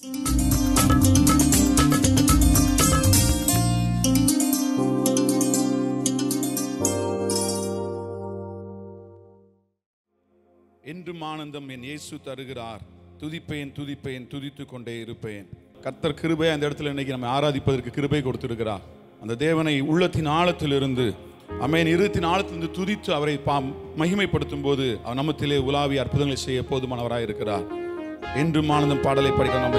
என்றும் ஆனந்தம் என் இயேசு தருகிறார். துதிப்பேன் துதிப்பேன் துதித்து கொண்டே இருப்பேன். கர்த்தர் கிருபை அந்த இடத்துல இன்னைக்கு நம்ம ஆராதிப்பதற்கு கிருபை கொடுத்திருக்கிறார். அந்த தேவனை உள்ளத்தின் ஆழத்திலிருந்து ஆமென் இருதயத்தின் ஆழத்திலிருந்து துதித்து அவரை மகிமைப்படுத்தும் போது அவர் நம்மத்திலே உலாவி அற்புதங்களை செய்ய போதுமானவராய் இருக்கிறார். என்றும் ஆனந்தம் பாடலை படிக்க நம்ம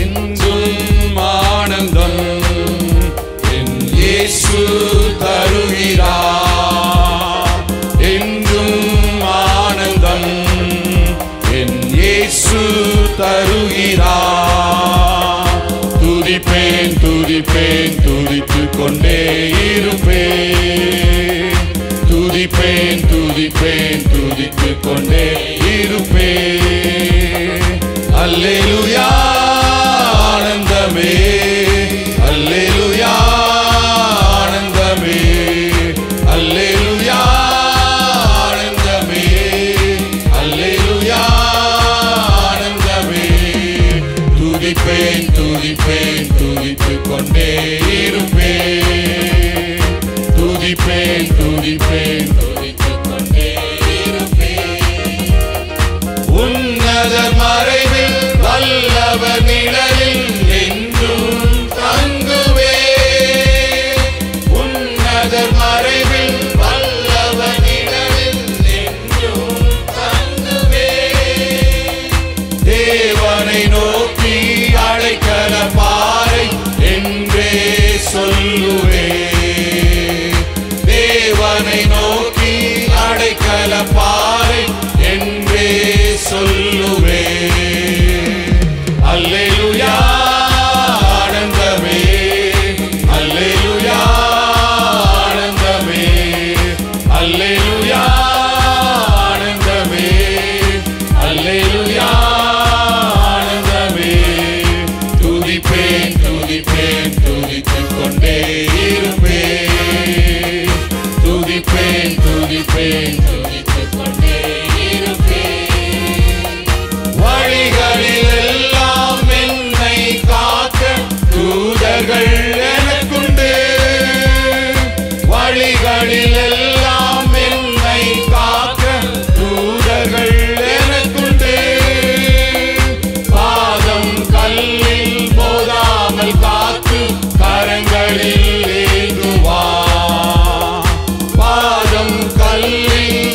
என்றும் ஆனந்தம் என் இயேசு தருகிறார். என்றும் ஆனந்தம் என் இயேசு தருகிறார். துதிப்பேன் துதிப்பேன் துதித்து கொண்டே இருப்பேன். துதிப்பேன் துதிப்பேன் துதித்து கொண்டே இருப்பேன். அல்லேலூயா ஆனந்தமே, அல்லேலூயா ஆனந்தமே, அல்லேலூயா ஆனந்தமே, அல்லேலூயா ஆனந்தமே. துதிப்பேன் துதிப்பேன் துதித்து கொண்டே இருப்பேன். துதிப்பேன் துதிப்பேன் துதித்து கொண்டே இருப்பேன். உன்னதர் மறைவில் வல்லவர் நிழலில் என்றும் தங்குவேன். உன்னதர் மறைவில் வல்லவர் நிழலில் என்றும் தங்குவேன். தேவனை நோக்கி அடைக்கல பாறை என்றே சொல்லுவேன். தேவனை நோக்கி அடைக்கல பாறை என்றே சொல்லுவேன். அல்லேலூயா ஆனந்தமே, அல்லேலூயா ஆனந்தமே, அல்லேலூயா ஆனந்தமே, அல்லேலூயா ஆனந்தமே. துதிப்பேன் துதிப்பேன் துதித்து கொண்டே இருப்பேன். துதிப்பேன் துதிப்பேன் துதித்து கொண்டே இருப்பேன். வழிகளில் எல்லாம் என்னை காக்க தூதர்கள் எனக்குண்டு. வழிகளில் எல்லாம் என்னை காக்க தூதர்கள் எனக்குண்டு. பாதம் கல்லில் போதாமல் காத்து கரங்களில் ஏந்துவார். பாதம் கல்லில்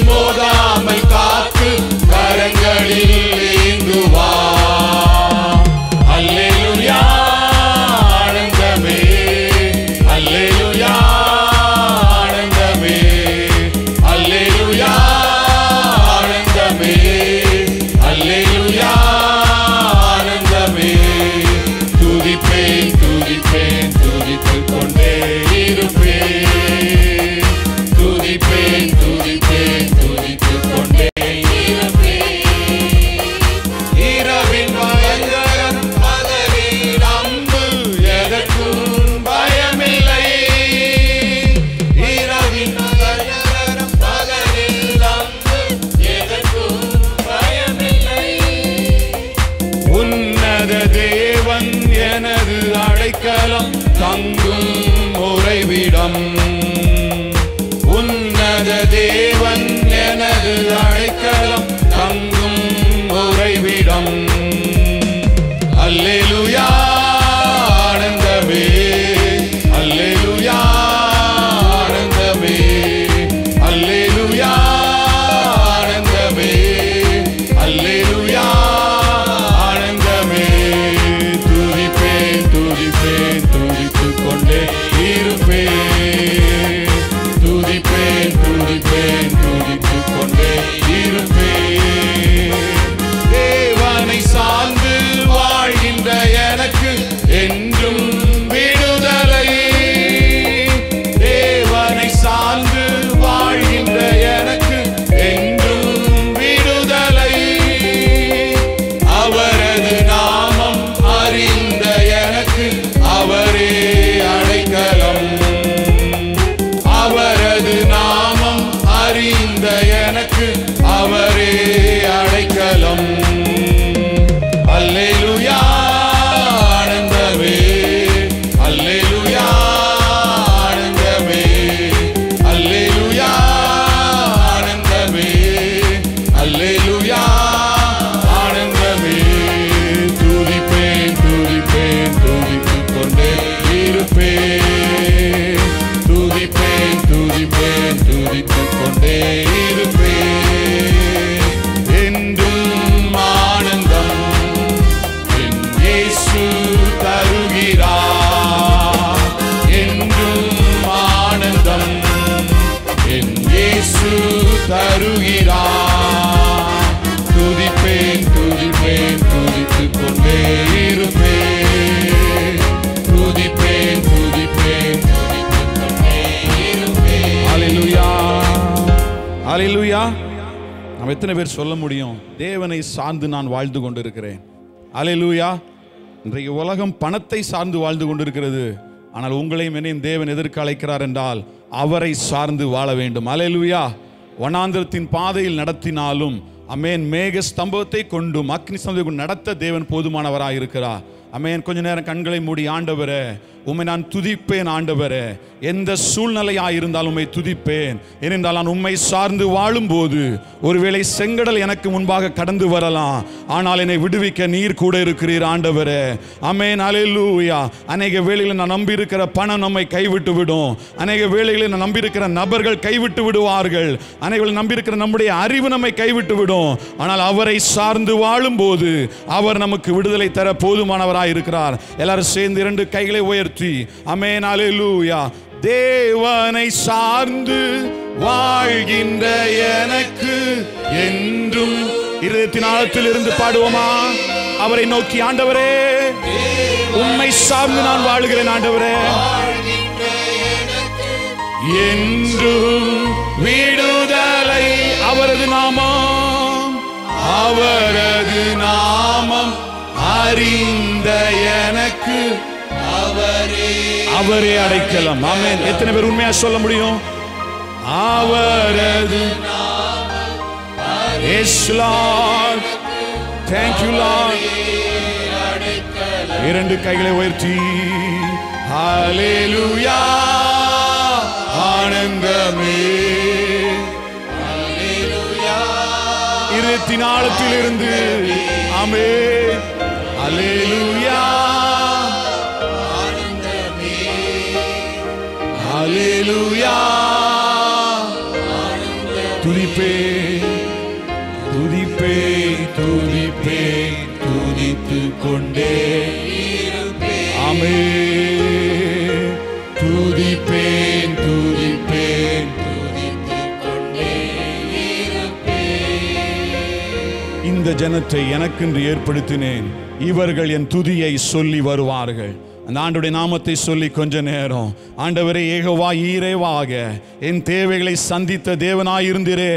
வருகிறார். துதிப்பேன் துதிப்பேன் துதித்துக் கொண்டே இருப்பேன். துதிப்பேன் துதிப்பேன் துதித்துக் கொண்டே இருப்பேன். ஹல்லேலூயா ஹல்லேலூயா. நாம் எத்தனை பேர் சொல்ல முடியும், தேவனை சார்ந்து நான் வாழ்ந்து கொண்டிருக்கிறேன்? ஹல்லேலூயா. இன்றைக்கு உலகம் பணத்தை சார்ந்து வாழ்ந்து கொண்டிருக்கிறது. ஆனால் உங்களையும் என்னையும் தேவன் எதற்கு அழைக்கிறார் என்றால் அவரை சார்ந்து வாழ வேண்டும். ஹல்லேலூயா. வனாந்திரத்தின் பாதையில் நடத்தினாலும் அமேன் மேக ஸ்தம்பத்தை கொண்டும் அக்னி ஸ்தம்பத்தை கொண்டு நடத்த தேவன் போதுமானவராக இருக்கிறார். அமேன். கொஞ்ச நேரம் கண்களை மூடி, ஆண்டவரே உம்மை நான் துதிப்பேன். ஆண்டவரே எந்த சூழ்நிலையாக இருந்தாலும் உம்மை துதிப்பேன். ஏனென்றால் நான் உம்மை சார்ந்து வாழும்போது ஒருவேளை செங்கடல் எனக்கு முன்பாக கடந்து வரலாம், ஆனால் என்னை விடுவிக்க நீர் கூட இருக்கிறீர். ஆண்டவரே அமேன். ஹல்லேலூயா. அநேக வேளைகளில் நான் நம்பியிருக்கிற பணம் நம்மை கைவிட்டு விடும். அநேக வேளைகளில் நான் நம்பியிருக்கிற நபர்கள் கைவிட்டு விடுவார்கள். அநேக நம்பியிருக்கிற நம்முடைய அறிவு நம்மை கைவிட்டு விடும். ஆனால் அவரை சார்ந்து வாழும்போது அவர் நமக்கு விடுதலை தர போதுமானவராக இருக்கிறார். எல்லாரும் சேர்ந்து இரண்டு கைகளை உயர்த்தி ஆமென் ஹல்லேலூயா. தேவனை சார்ந்து வாழ்கின்ற எனக்கு என்றும் இருதயத்தின் ஆழத்தில் இருந்து பாடுவோமா? அவரை நோக்கி, ஆண்டவரே உம்மை சார்ந்து நான் வாழுகிறேன். ஆண்டவரே என்றும் விடுதலை அவரது நாமம், அவரது நாமம் அறிந்த எனக்கு அவரே அடைக்கலம். ஆமென். எத்தனை பேர் உண்மையா சொல்ல முடியும்? அவரது Yes Lord, thank you Lord. இரண்டு கைகளை உயர்த்தி ஹல்லேலூயா. ஆனந்தமே ஹல்லேலூயா. இருதயத்தின் ஆழத்தில் இருந்து ஆமென் ஹல்லேலூயா ஹல்லேலூயா. துதிப்பேன் துதிப்பேன் துதிப்பேன் துதித்துக் கொண்டே ஆமென். துதிப்பேன் துதிப்பேன் துதித்துக் கொண்டே இந்த ஜனத்தை எனக்கென்று ஏற்படுத்தினேன், இவர்கள் என் துதியை சொல்லி வருவார்கள். அந்த ஆண்டவருடைய நாமத்தை சொல்லி கொஞ்ச நேரம், ஆண்டவரே யெகோவா ஈரேவாக என் தேவைகளை சந்தித்த தேவனாய் இருந்தீரே,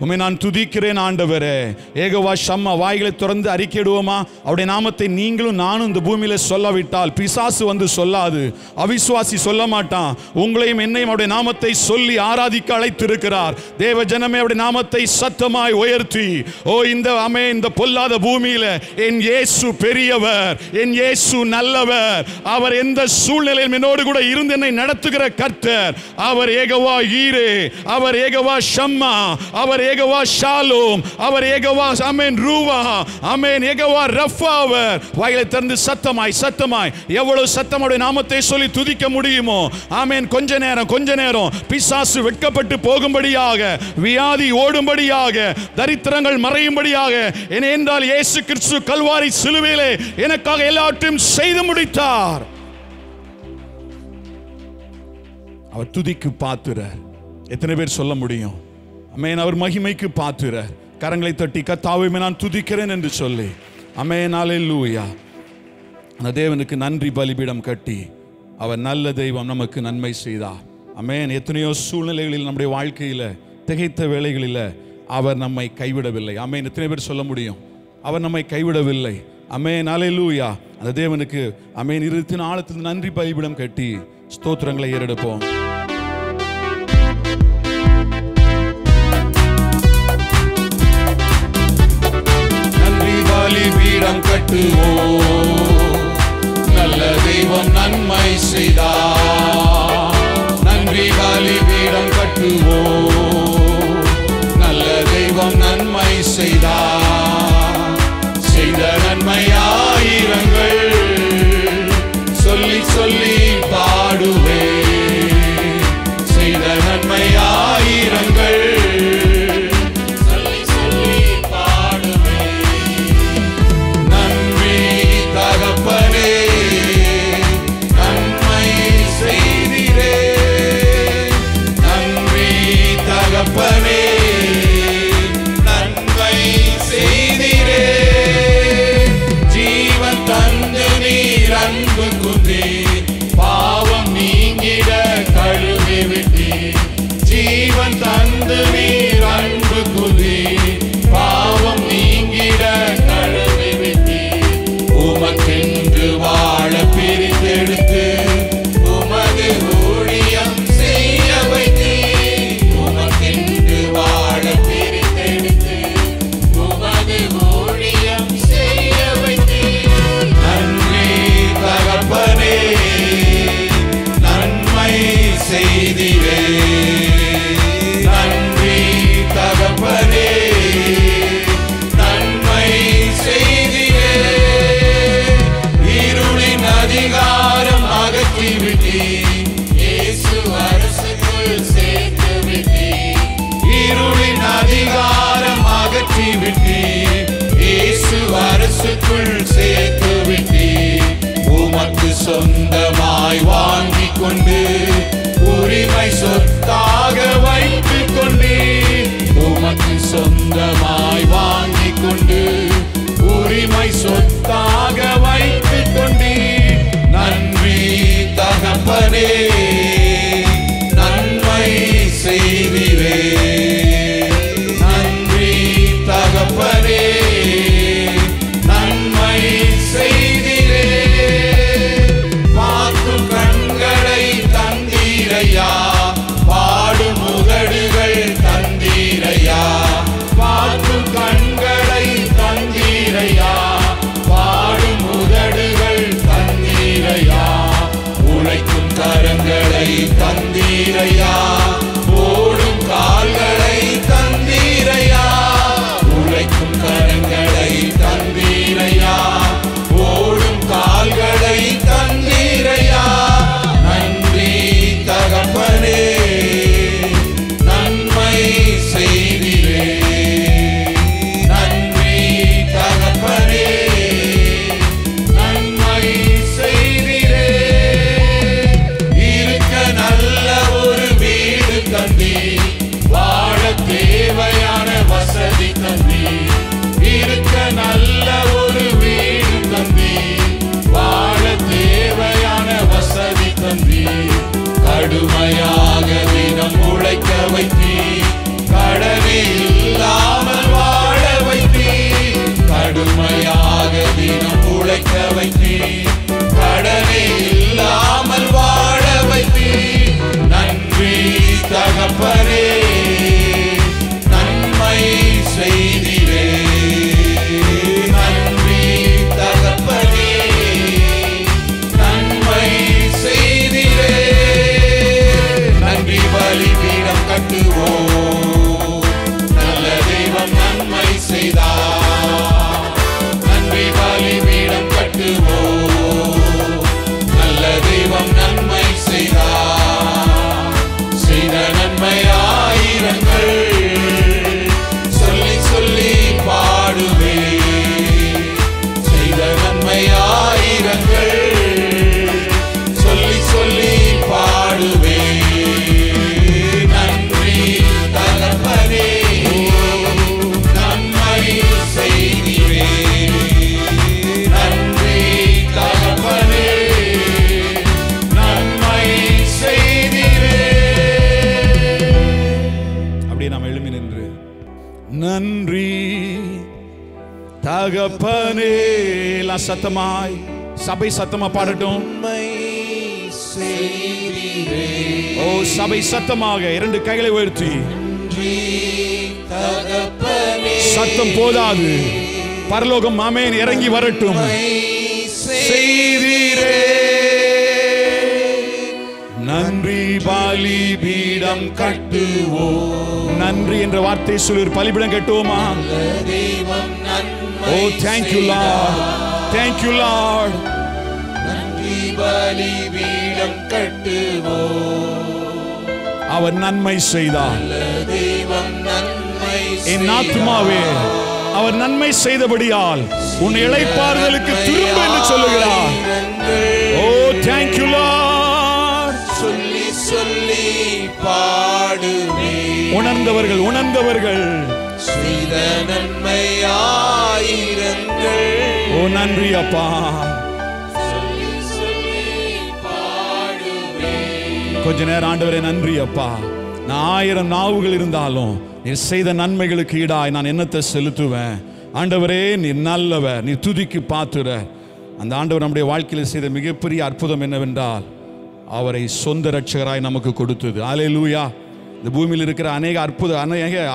உம்மை நான் துதிக்கிறேன். ஆண்டவரே யெகோவா ஷம்மா, வாய்களை திறந்து அறிக்கையிடுவோமா? அவருடைய நாமத்தை நீங்களும் நானும் இந்த பூமியில சொல்லாவிட்டால் பிசாசு வந்து சொல்லாது, அவிசுவாசி சொல்ல மாட்டான். உங்களையும் என்னையும் அவருடைய நாமத்தை சொல்லி ஆராதிக்க அழைத்திருக்கிறார். தேவ ஜனமே அவருடைய நாமத்தை சத்தமாய் உயர்த்தி, ஓ இந்த இந்த பொல்லாத பூமியில என் இயேசு பெரியவர், என் இயேசு நல்லவர், அவர் எந்த சூழ்நிலையில் என்னோடு கூட இருந்து என்னை நடத்துகிற கர்த்தர். அவர் யெகோவா ஈரே, அவர் யெகோவா ஷம்மா, அவர் யெகோவா ஷாலோம், அவர் யெகோவா ஆமென் ரூவா, ஆமென் யெகோவா ரஃபா. அவர் வாய்களை திறந்து சத்தமாய் சத்தமாய் எவ்வளவு சத்தமுடைய நாமத்தை சொல்லி துதிக்க முடியுமோ ஆமென். கொஞ்ச நேரம் பிசாசு வெட்கப்பட்டு போகும்படியாக, வியாதி ஓடும்படியாக, தரித்திரங்கள் மறையும்படியாக, என்றால் இயேசு கிறிஸ்து கல்வாரி சிலுவையிலே எனக்காக எல்லாவற்றையும் செய்து முடித்தார். அவர் துதிக்கு பாத்திரர். எத்தனை பேர் சொல்ல முடியும்? ஆமென். அவர் மகிமைக்கு பாத்திரர். கரங்களை தட்டி கர்த்தாவே நான் துதிக்கிறேன் என்று சொல்லி ஆமென் ஹல்லேலூயா. அந்த தேவனுக்கு நன்றி பலிபீடம் கட்டி, அவர் நல்ல தெய்வம், நமக்கு நன்மை செய்தார். ஆமென். எத்தனையோ சூழ்நிலைகளில் நம்முடைய வாழ்க்கையில திகைத்த வேளைகளில் அவர் நம்மை கைவிடவில்லை. ஆமென். எத்தனை பேர் சொல்ல முடியும்? அவர் நம்மை கைவிடவில்லை. ஆமென் ஹல்லேலூயா. அந்த தேவனுக்கு ஆமென் இருதயத்தின் ஆழத்தில் நன்றி பலிபீடம் கட்டி ஸ்தோத்திரங்களை ஏறெடுப்போம். நன்றி பலிபீடம் கட்டுவோம், நல்ல தெய்வம் நன்மை செய்தார். நன்றி பலிபீடம் கட்டுவோம், நல்ல தெய்வம் நன்மை செய்தார். செய்த நன்மை ஆயிரங்கள் சொல்லி சொல்லி பாடுவே, செய்த நன்மை ஆயிரங்கள் சொல்லி சொல்லி பாடுவே. நன்றி தகப்பனே, நன்மை செய்திரே. நன்றி தகப்பனே, கொண்டு உரிமை சொத்தாக வைத்துக் கொண்டு உமக்கு சொந்தமாய் வாங்கிக் கொண்டு உரிமை சொத்தாக வைத்துக் கொண்டு நன்றி தகப்பனே நன்மை செய்திரே நன்றி தகப்பனே நன்மை செய்திரே பார்க்கும் கண்களை தந்தீரையா பாடும் உதடுகள் தந்தீரையா பார்க்கும் கண்களை தந்தீரையா பாடும் உதடுகள் தந்தீரையா உழைக்கும் கரங்களை தந்தீரையா ஓடும் கால்களை தந்தீரையா உழைக்கும் கரங்களை தந்தீரையா ஓடும் கால்களை தந்தீரையா நன்றி தகப்பனே நன்மை செய்திரே நன்றி தகப்பனே நன்மை செய்திரே இருக்க நல்ல ஒரு வீடு தந்தி வாழ தேவையான வசதி தந்தி இருக்க நல்ல ஒரு வீடு தந்தி வாழ தேவையான வசதி தந்தி கடுமையாக தினம் உழைக்க வைத்தி கடனே இல்லாமல் வாழ வைத்தி கடுமையாக தினம் உழைக்க வைத்தி கடனே இல்லாமல் வாழ வைத்தி நன்றி தகப்பனே நன்மை செய்திரே நன்றி தகப்பனே நன்மை செய்திரே நன்றி பலிபீடம் கட்டுவோம் நல்ல தெய்வம் நன்மை செய்தார் நன்றி பலிபீடம் கட்டுவோம் நல்ல தெய்வம் நன்மை செய்தார் செய்த நன்மை ஆயிரங்கள் சொல்லி சொல்லி பாடுவே செய்த நன்மை ஆயிரங்கள் சொல்லி சொல்லி பாடுவே நன்றி தகப்பனே நன்மை செய்திரே நன்றி தகப்பனே நன்மை செய்திரே அப்படியே நாம் எழுமி நின்று நன்றி தகப்பனே எல்லாம் சத்தமாய் சபை சத்தமா பாடட்டும் ஓ சபை சத்தமாக இரண்டு கைகளை உயர்த்தி சத்தம் போதாது பரலோகம் ஆமென் இறங்கி வரட்டும் செய்தீரே நன்றி பலிபீடம் கட்டுவோம் நன்றி என்ற வார்த்தை சொல்லி பலிபீடம் கட்டுவோமா ஓ thank you Lord thank you Lord நன்றி பலிபீடம் கட்டுவோம் அவர் நன்மை செய்தார் தெய்வம் நன்மை என் ஆத்துமாவே அவர் நன்மை செய்தபடியால் உன் இளைப்பாறுதலுக்கு திரும்ப என்று சொல்லுகிறார் ஓ thank you Lord சொல்லி சொல்லி பாடுவே உணர்ந்தவர்கள் உணர்ந்தவர்கள் செய்த நன்மை ஆயிரங்கள் ஓ நன்றி அப்பா சொல்லி சொல்லி பாடுவே கொஞ்ச நேரம் ஆண்டவரே நன்றி அப்பா நான் 1000 நாவுகள் இருந்தாலும் நீர் செய்த நன்மைகளுக்கு ஈடாய் நான் என்னத்தை செலுத்துவேன் ஆண்டவரே நீர் நல்லவர் நீர் துதிக்கு பாத்துற அந்த ஆண்டவர் நம்முடைய வாழ்க்கையில் செய்த மிகப்பெரிய அற்புதம் என்னவென்றால் அவரை சொந்த ரட்சகராய் நமக்கு கொடுத்தது அல்லேலூயா இந்த பூமியில் இருக்கிற அநேக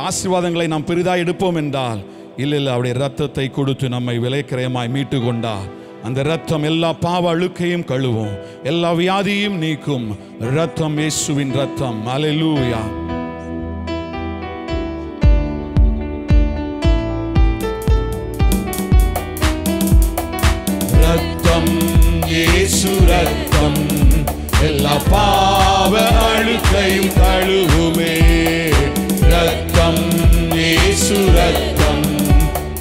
ஆசீர்வாதங்களை நாம் பெரிதாக எடுப்போம் என்றால் இல்லை அவருடைய இரத்தத்தை கொடுத்து நம்மை விலைக்கிரயமாய் மீட்டு கொண்டார் அந்த இரத்தம் எல்லா பாவ அழுக்கையும் கழுவும் எல்லா வியாதியும் நீக்கும் இரத்தம் இயேசுவின் இரத்தம் அல்லேலூயா ரத்தம் இயேசு ரத்தம் எல்லா பாவ அழுக்கையும் கழுவுமே ரத்தம் இயேசு ரத்தம்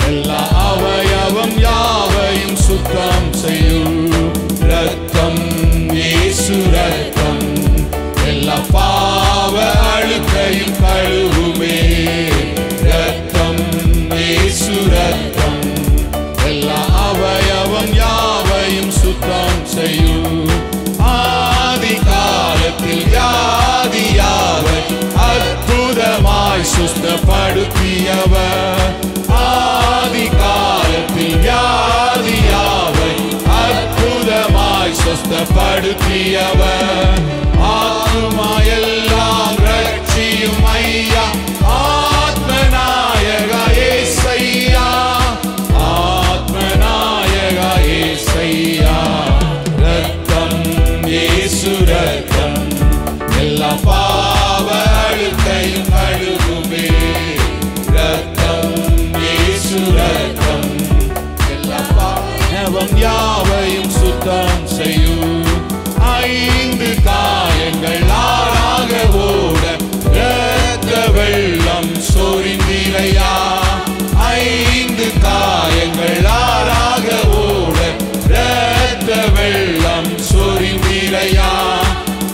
எல்லா அவயவம் யாவையும் சுத்தம் செய்யும் ரத்தம் இயேசு ரத்தம் கழுவுமே. ரத்தம் இயேசு ரத்தம் எல்லா அவயவம் யாவையும் சுத்தம் செய்யும். ஆதி காலத்தில் வியாதி யாவை அற்புதமாய் சுஸ்தப்படுத்தியவர். ஆதி காலத்தில் வியாதி யாவை அற்புதமாய் சுஸ்தப்படுத்தியவர். ஆத்துமா எல்லாம் ரட்சியும் ஐயா ஆத்மநாயகா ஏசையா. ஆத்மநாயகா ஏசையா. ரத்தம் இயேசு ரத்தம் எல்லா பாவ அழுக்கையும் கழுவுமே. ரத்தம் இயேசு ரத்தம் எல்லா பாவம் யாவையும் சுத்தம் செய்யும். 5 காயங்கள் ஆறாக ஓட இரத்த வெள்ளம் சொரிந்திரையா. 5 காயங்கள் ஆறாக ஓட இரத்த வெள்ளம் சொரிந்திரையா.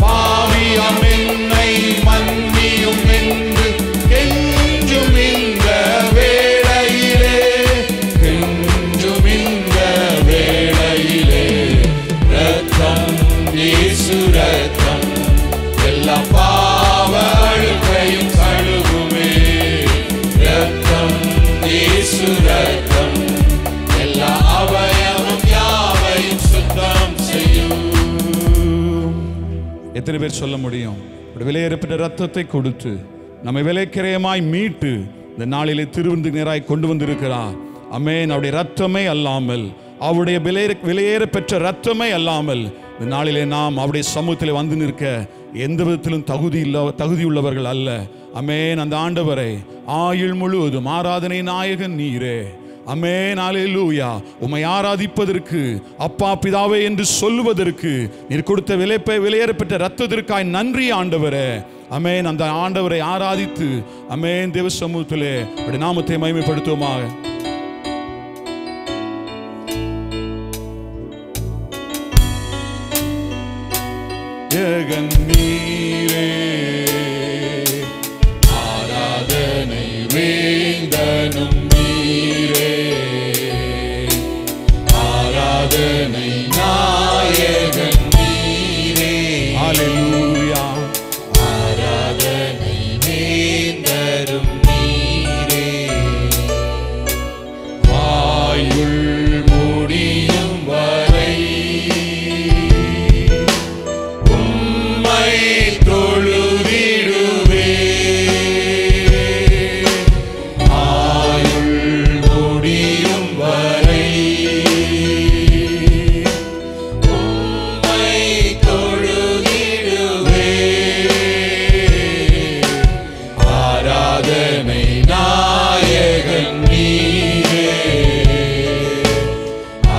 பாவியம் என்னை மன்னியும் என்று கெஞ்சும் இந்த வேளையிலே, கெஞ்சும் இந்த வேளையிலே. ரத்தம் இயேசு ரத்தம் எல்லா பாவ அழுக்கையும் கழுவுமே. ரத்தம் இயேசு ரத்தம் எல்லா அவயவம் யாவையும் சுத்தம் செய்யும். எத்தனை பேர் சொல்ல முடியும்? விலையேறப்பட்ட ரத்தத்தை கொடுத்து நம்மை விலைக்கிரயமாய் மீட்டு இந்த நாளிலே திருவிருந்து நேராய் கொண்டு வந்திருக்கிறார். ஆமென். அவருடைய ரத்தமே அல்லாமல், அவருடைய விலையேற பெற்ற ரத்தமே அல்லாமல் இந்த நாளிலே நாம் அவருடைய சமூகத்தில் வந்து நிற்க எந்த விதத்திலும் தகுதியுள்ளவர்கள் அல்ல. ஆமென். அந்த ஆண்டவரை ஆயுள் முழுவதும் ஆராதனை நாயகன் நீரே. ஆமென். அல்லேலூயா. உம்மை ஆராதிப்பதற்கு அப்பா பிதாவே என்று சொல்லுவதற்கு நீர் கொடுத்த விலையேறப்பட்ட ரத்தத்திற்காய் நன்றி ஆண்டவரே. ஆமென். அந்த ஆண்டவரை ஆராதித்து ஆமென் தேவ சமூகத்திலே அவருடைய நாமத்தை மகிமைப்படுத்துவோமாக. ஜெகன் நீரே ஆராதனை வேந்தனும் நீரே. ஆராதனை நாயகன் நீரே. அல்லேலூயா. ஆராதனை வேந்தரும் நீரே. வாயுள் முடியும் வரை உம்மை தொழுதிடுவே. ஆயுள் முடியும் வரை உம்மை தொழுதிடுவே. ஆராதனை நாயகன் நீரே.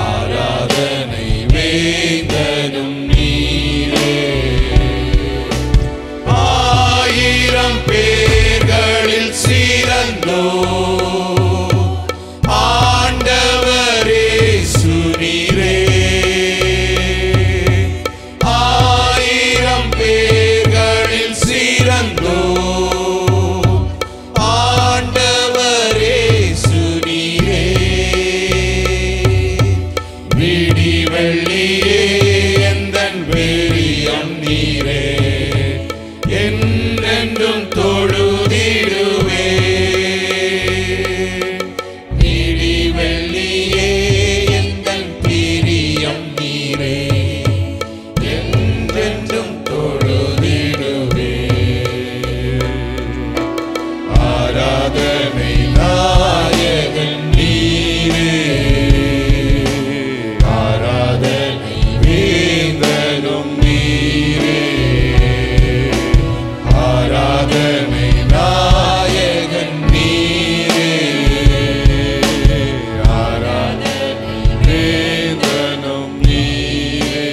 ஆராதனை வேந்தனும் நீரே. 1000 பேர்களில் சிறந்தோ ஆண்டவரே சுரீரே. 1000 பேர்களில் சிறந்தோ ஆண்டவரே சுரீரே. விடி வெள்ளியே எந்தன் வெறியம் நீரே. என்றென்றும் தொழுதிடுவே. விடி வெள்ளியே எந்தன் பிரியம் நீரே. என்றென்றும் தொழுதிடுவே. ஆராதனை நாயகன் நீரே. ஆராதனை வேந்தனும் நீரே. ஆராதனை நாயகன் நீரே. ஆராதனை வேந்தனும் நீரே.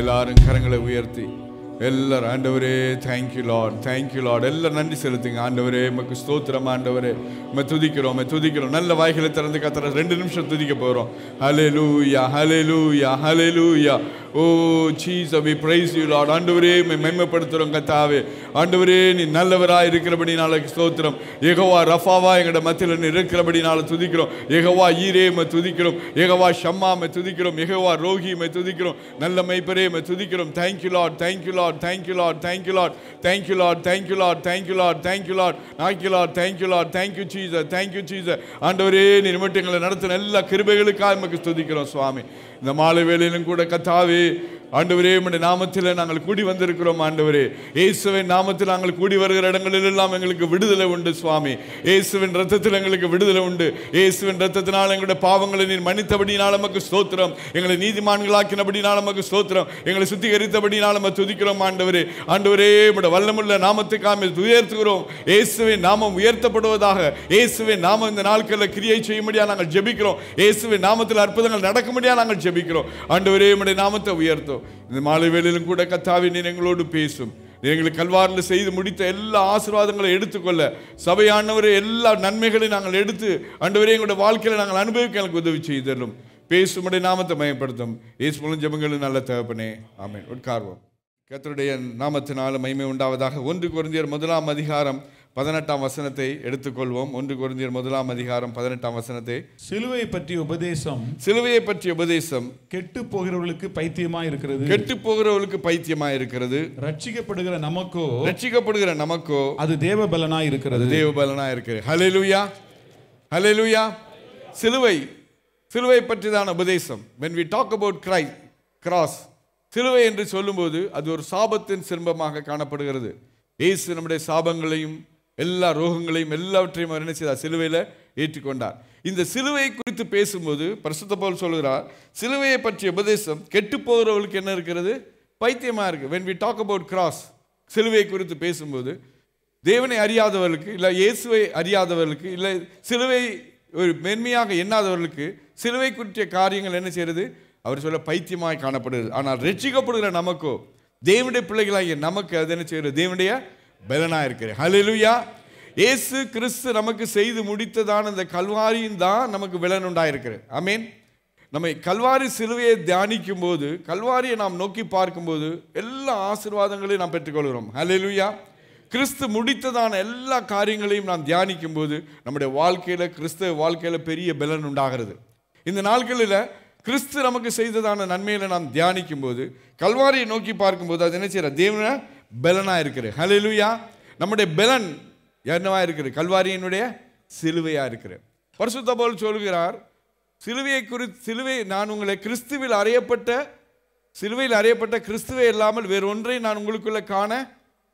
எல்லாரும் கரங்களை உயர்த்தி எல்லாரும் ஆண்டவரே தேங்க்யூ லார்ட், தேங்க்யூ லார்ட். எல்லாம் நன்றி செலுத்துங்க. ஆண்டவரே உமக்கு ஸ்தோத்திரம். ஆண்டவரே உம்மை துதிக்கிறோம், உம்மை துதிக்கிறோம். நல்ல வாய்களை திறந்து கத்தரை 2 நிமிஷம் துதிக்க போகிறோம். ஹல்லேலூயா, ஹல்லேலூயா, ஹல்லேலூயா. ஓ Jesus we praise you Lord. ஆண்டவரே மகிமைப்படுத்துறோம் கர்த்தாவே. ஆண்டவரே நீ நல்லவராய் இருக்கிறபடினால ஸ்தோத்திரம். யெகோவா ரஃபாவா எங்கட மத்தியில இருக்கிறபடினால துதிக்கிறோம். யெகோவா ஈரே துதிக்கிறோம். யெகோவா ஷம்மா துதிக்கிறோம். யெகோவா ரோகி துதிக்கிறோம். நல்ல மேய்ப்பரே துதிக்கிறோம். Thank you Lord, thank you Lord, thank you Lord, thank you Lord, thank you Lord, thank you Lord, thank you Lord, thank you Lord, thank you Lord, thank you Lord, thank you Jesus, thank you Jesus. ஆண்டவரே நீர் மட்டும் எங்களை நடத்தின எல்லா கிருபைகளுக்காக உமக்கு ஸ்துதிக்கிறோம் சுவாமி. இந்த மாலை வேளையிலும் கூட கர்த்தாவே ஆண்டவரே உம்முடைய நாமத்தில் நாங்கள் கூடி வந்திருக்கிறோம். ஆண்டவரே இயேசுவின் நாமத்தில் நாங்கள் கூடி வருகிற இடங்களில் எல்லாம் எங்களுக்கு விடுதலை உண்டு சுவாமி. இயேசுவின் ரத்தத்தில் எங்களுக்கு விடுதலை உண்டு. இயேசுவின் ரத்தத்தினால் எங்களுடைய பாவங்களை நீர் மன்னித்தபடினால நமக்கு ஸ்தோத்திரம். எங்களை நீதிமான்களாக்கினபடினால நமக்கு ஸ்தோத்திரம். எங்களை சுத்திகரித்தபடினால நம்ம துதிக்கிறோம். ஆண்டவரே ஆண்டவரே உம்முடைய வல்லமுள்ள நாமத்துக்காக உயர்த்துகிறோம். இயேசுவின் நாமம் உயர்த்தப்படுவதாக. இயேசுவின் நாமம் இந்த நாட்களில் கிரியை செய்யும்படியா நாங்கள் ஜெபிக்கிறோம். இயேசுவின் நாமத்தில் அற்புதங்கள் நடக்கும்படியா நாங்கள் ஜெபிக்கிறோம். ஆண்டவரே உம்முடைய நாமத்தை உயர்த்தும். இந்த மாலை வேளையிலும் கூட கர்த்தாவே நீர் எங்களோடு பேசும். எங்களுக்கு கல்வாரில் செய்து முடித்த எல்லா ஆசீர்வாதங்களை எடுத்துக்கொள்ள சபையானவரே எல்லா நன்மைகளையும் நாங்கள் எடுத்து ஆண்டவரே எங்களுடைய வாழ்க்கையில் நாங்கள் அனுபவிக்க எனக்கு உதவி செய்தரும். பேசும்படி நாமத்தை மயப்படுத்தும். இயேசு மூலம் ஜெபங்களும் நல்ல தகப்பனே ஆமென். உட்கார்வோம். கர்த்தருடைய நாமத்தினால மகிமை உண்டாவதாக. 1 கொரிந்தியர் 1:18 எடுத்துக்கொள்வோம். 1 கொரிந்தியர் 1:18 சிலுவையை பற்றிய உபதேசம் கெட்டு போகிறவர்களுக்கு பைத்தியமாய் இருக்கிறது. ரட்சிக்கப்படுகிற நமக்கோ அது தேவ பலனாய் இருக்கிறது. ஹல்லேலூயா, ஹல்லேலூயா. சிலுவை பற்றிதான உபதேசம். when we talk about Christ, cross, சிலுவை என்று சொல்லும்போது அது ஒரு சாபத்தின் சிம்பமாக காணப்படுகிறது. இயேசு நம்முடைய சாபங்களையும் எல்லா ரோகங்களையும் எல்லாவற்றையும் அவர் என்ன செய்தார்? சிலுவையில் ஏற்றுக்கொண்டார். இந்த சிலுவை குறித்து பேசும்போது பரிசுத்த பவுல் சொல்கிறார், சிலுவையை பற்றிய உபதேசம் கெட்டு போகிறவர்களுக்கு என்ன இருக்கிறது? பைத்தியமாக இருக்கு. when we talk about cross, சிலுவை குறித்து பேசும்போது தேவனை அறியாதவர்களுக்கு, இல்லை இயேசுவை அறியாதவர்களுக்கு, இல்லை சிலுவை ஒரு மென்மையாக எண்ணாதவர்களுக்கு சிலுவை குறித்த காரியங்கள் என்ன செய்யறது? அவர் சொல்ல பைத்தியமாய் காணப்படுகிறது. ஆனால் ரட்சிக்கப்படுகிற நமக்கோ, தேவனுடைய பிள்ளைகளாகிய நமக்கு அது என்ன செய்யறது? தேவனுடைய பலனாக இருக்கிறது. ஹல்லேலூயா. இயேசு கிறிஸ்து நமக்கு செய்து முடித்ததான இந்த கல்வாரியும் தான் நமக்கு பலன் உண்டாயிருக்கிறது. ஆமென். நம்ம கல்வாரி சிலுவையை தியானிக்கும் போது, கல்வாரியை நாம் நோக்கி பார்க்கும்போது எல்லா ஆசீர்வாதங்களையும் நாம் பெற்றுக்கொள்கிறோம். ஹல்லேலூயா. கிறிஸ்து முடித்ததான எல்லா காரியங்களையும் நாம் தியானிக்கும் போது நம்முடைய வாழ்க்கையில், கிறிஸ்தவ வாழ்க்கையில் பெரிய பலன் உண்டாகிறது. இந்த நாட்களில் கிறிஸ்து நமக்கு செய்ததான நன்மையில நாம் தியானிக்கும் போது, கல்வாரியை நோக்கி பார்க்கும்போது அது என்ன செய்யற? தேவன பலனா இருக்கிறது. ஹல்லேலூயா. நம்முடைய பலன் என்னவா இருக்கிறது? கல்வாரியினுடைய சிலுவையா இருக்கிறது. பரிசுத்த பவுல் சொல்கிறார், சிலுவையை குறித்து, சிலுவை நான் உங்களை கிறிஸ்துவில் சிலுவையில் அறையப்பட்ட கிறிஸ்துவை இல்லாமல் வேறு ஒன்றை நான் உங்களுக்குள்ள காண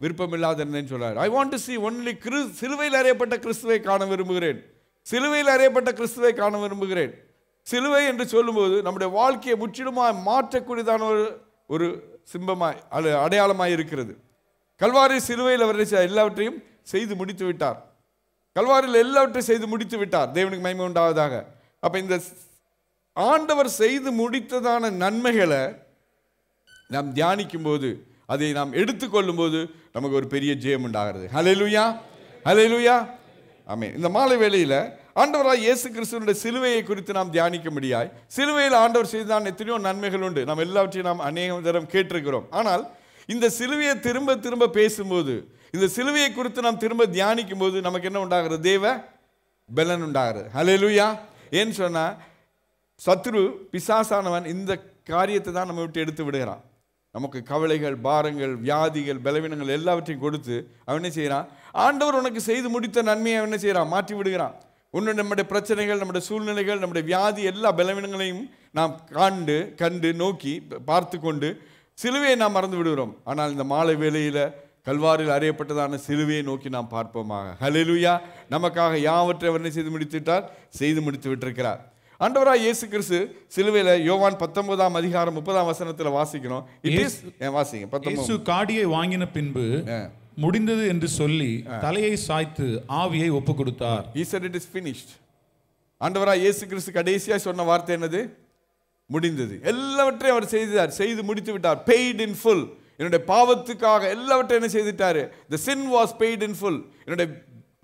விருப்பமில்லாத இருந்தேன்னு சொல்றார். I want to see only சிலுவையில் அறையப்பட்ட கிறிஸ்துவை காண விரும்புகிறேன். சிலுவையில் அறையப்பட்ட கிறிஸ்துவை காண விரும்புகிறேன். சிலுவை என்று சொல்லும்போது நம்முடைய வாழ்க்கையை முற்றிலுமாய் மாற்றக்கூடியதான ஒரு சிம்பமாய் அடையாளமாய் இருக்கிறது. கல்வாரி சிலுவையில் அவர் எல்லாவற்றையும் செய்து முடித்து விட்டார். கல்வாரியில் எல்லாவற்றையும் செய்து முடித்து விட்டார். தேவனுக்கு மகிமை உண்டாவதாக. அப்ப இந்த ஆண்டவர் செய்து முடித்ததான நன்மைகளை நாம் தியானிக்கும் போது, அதை நாம் எடுத்துக்கொள்ளும் போது நமக்கு ஒரு பெரிய ஜெயம் உண்டாகிறது. ஹல்லேலூயா, ஹல்லேலூயா. ஆமென். இந்த மாலை வேளையில் ஆண்டவராய் இயேசு கிறிஸ்துவினுடைய சிலுவையை குறித்து நாம் தியானிக்க முடியாது. சிலுவையில் ஆண்டவர் செய்தான் எத்தனையோ நன்மைகள் உண்டு. நாம் எல்லாவற்றையும் நாம் அநேக தரம் கேட்டிருக்கிறோம். ஆனால் இந்த சிலுவையை திரும்ப திரும்ப பேசும்போது, இந்த சிலுவையை குறித்து நாம் திரும்ப தியானிக்கும் போது நமக்கு என்ன உண்டாகிறது? தேவ பலன் உண்டாகிறது. ஹல்லேலூயா. ஏன்னு சொன்னா, சத்ரு பிசாசானவன் இந்த காரியத்தை தான் நம்ம விட்டு எடுத்து விடுகிறான். நமக்கு கவலைகள், பாரங்கள், வியாதிகள், பலவீனங்கள் எல்லாவற்றையும் கொடுத்து அவன் என்ன செய்யறான்? ஆண்டவர் உனக்கு செய்து முடித்த நன்மையை அவன் என்ன செய்யறான்? மாற்றி விடுகிறான். நம்முடைய பிரச்சனைகள், நம்முடைய சூழ்நிலைகள், நம்முடைய வியாதி எல்லா பலவீனங்களையும் நாம் கண்டு நோக்கி பார்த்து கொண்டு சிலுவையை நாம் மறந்து விடுகிறோம். ஆனால் இந்த மாலை வேளையில் கல்வாரியில் அறையப்பட்டதான சிலுவையை நோக்கி நாம் பார்ப்போமாக. ஹல்லேலூயா. நமக்காக யாவற்றை அவர் செய்து முடித்து விட்டிருக்கிறார். ஆண்டவராய் இயேசு கிறிஸ்து சிலுவையில் யோவான் 19:30 வாசிக்கிறோம். வாசிங்க. 19. காடியை வாங்கின பின்பு முடிந்தது என்று சொல்லி தலையை சாய்த்து ஆவியை ஒப்பு கொடுத்தார். He said it is finished. ஆண்டவராய் இயேசு கிறிஸ்து கடைசியாக சொன்ன வார்த்தை என்னது? முடிந்தது. எல்லாவற்றையும் அவர் செய்து முடித்து விட்டார். paid in full. என்னுடைய பாவத்துக்காக எல்லாவற்றையும் என்ன செய்துட்டாரு? the sin was paid in full.